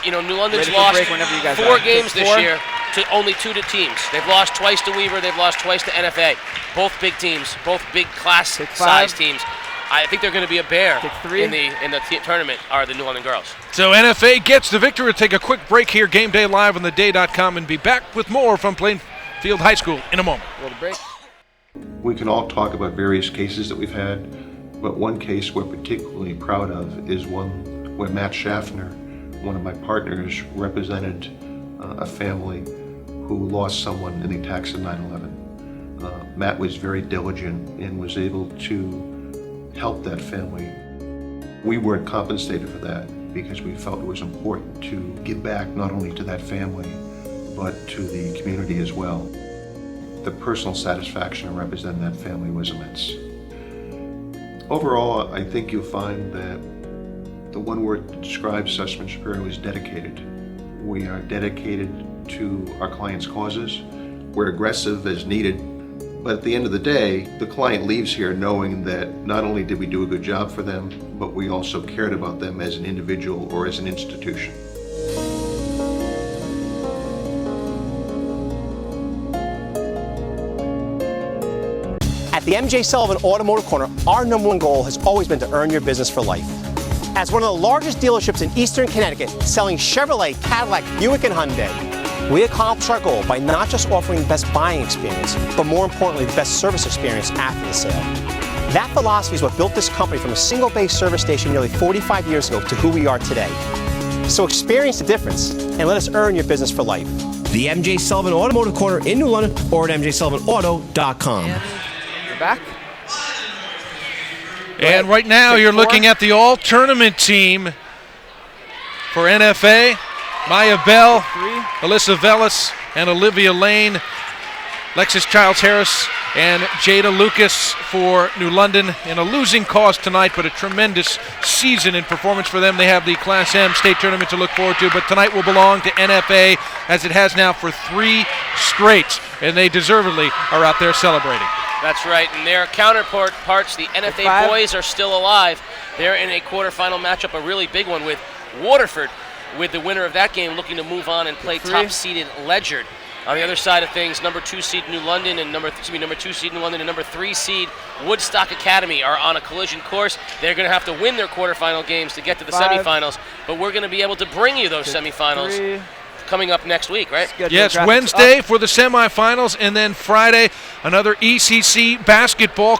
New London's lost 4 games this year to only 2 teams. They've lost twice to Weaver. They've lost twice to NFA. Both big teams, both big class-size teams. I think they're going to be a bear in the tournament, are the New London girls. So NFA gets the victory. We'll take a quick break here. GameDay live on theday.com and be back with more from Plainfield High School in a moment. We can all talk about various cases that we've had, but one case we're particularly proud of is one where Matt Schaffner, one of my partners, represented a family who lost someone in the attacks of 9/11. Matt was very diligent and was able to help that family. We weren't compensated for that because we felt it was important to give back not only to that family, but to the community as well. The personal satisfaction of representing that family was immense. Overall, I think you'll find that the one word that describes Sussman Shapiro is dedicated. We are dedicated to our clients' causes. We're aggressive as needed, but at the end of the day, the client leaves here knowing that not only did we do a good job for them, but we also cared about them as an individual or as an institution. At the M.J. Sullivan Automotive Corner, our #1 goal has always been to earn your business for life. As one of the largest dealerships in Eastern Connecticut, selling Chevrolet, Cadillac, Buick, and Hyundai, we accomplish our goal by not just offering the best buying experience, but more importantly, the best service experience after the sale. That philosophy is what built this company from a single-bay service station nearly 45 years ago to who we are today. So experience the difference and let us earn your business for life. The M.J. Sullivan Automotive Corner in New London or at mjsullivanauto.com. We're back. And right now you're looking at the all-tournament team for NFA. Maya Bell, Alyssa Velas, and Olivia Lane, Lexis Childs-Harris, and Jada Lucas for New London in a losing cause tonight, but a tremendous season in performance for them. They have the Class M state tournament to look forward to, but tonight will belong to NFA as it has now for 3 straight, and they deservedly are out there celebrating. That's right, and their counterparts, the NFA boys, are still alive. They're in a quarterfinal matchup, a really big one with Waterford, with the winner of that game looking to move on and play top-seeded Ledyard. On the other side of things, number 2 seed New London and number 2 seed New London and number 3 seed Woodstock Academy are on a collision course. They're going to have to win their quarterfinal games to get to the semifinals, but we're going to be able to bring you those semifinals coming up next week, right? Yes, Wednesday for the semifinals, and then Friday another ECC basketball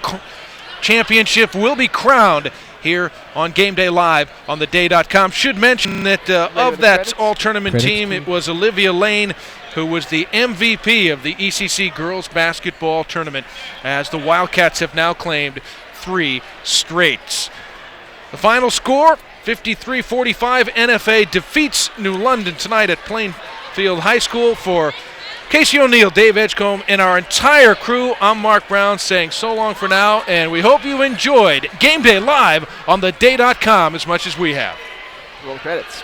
championship will be crowned here on Game Day Live on theday.com. Should mention that of that all-tournament team, it was Olivia Lane who was the MVP of the ECC girls basketball tournament, as the Wildcats have now claimed 3 straights. The final score, 53-45, NFA defeats New London tonight at Plainfield High School. For Casey O'Neill, Dave Edgecombe, and our entire crew, I'm Mark Brown saying so long for now, and we hope you enjoyed Game Day Live on theday.com as much as we have. Roll credits.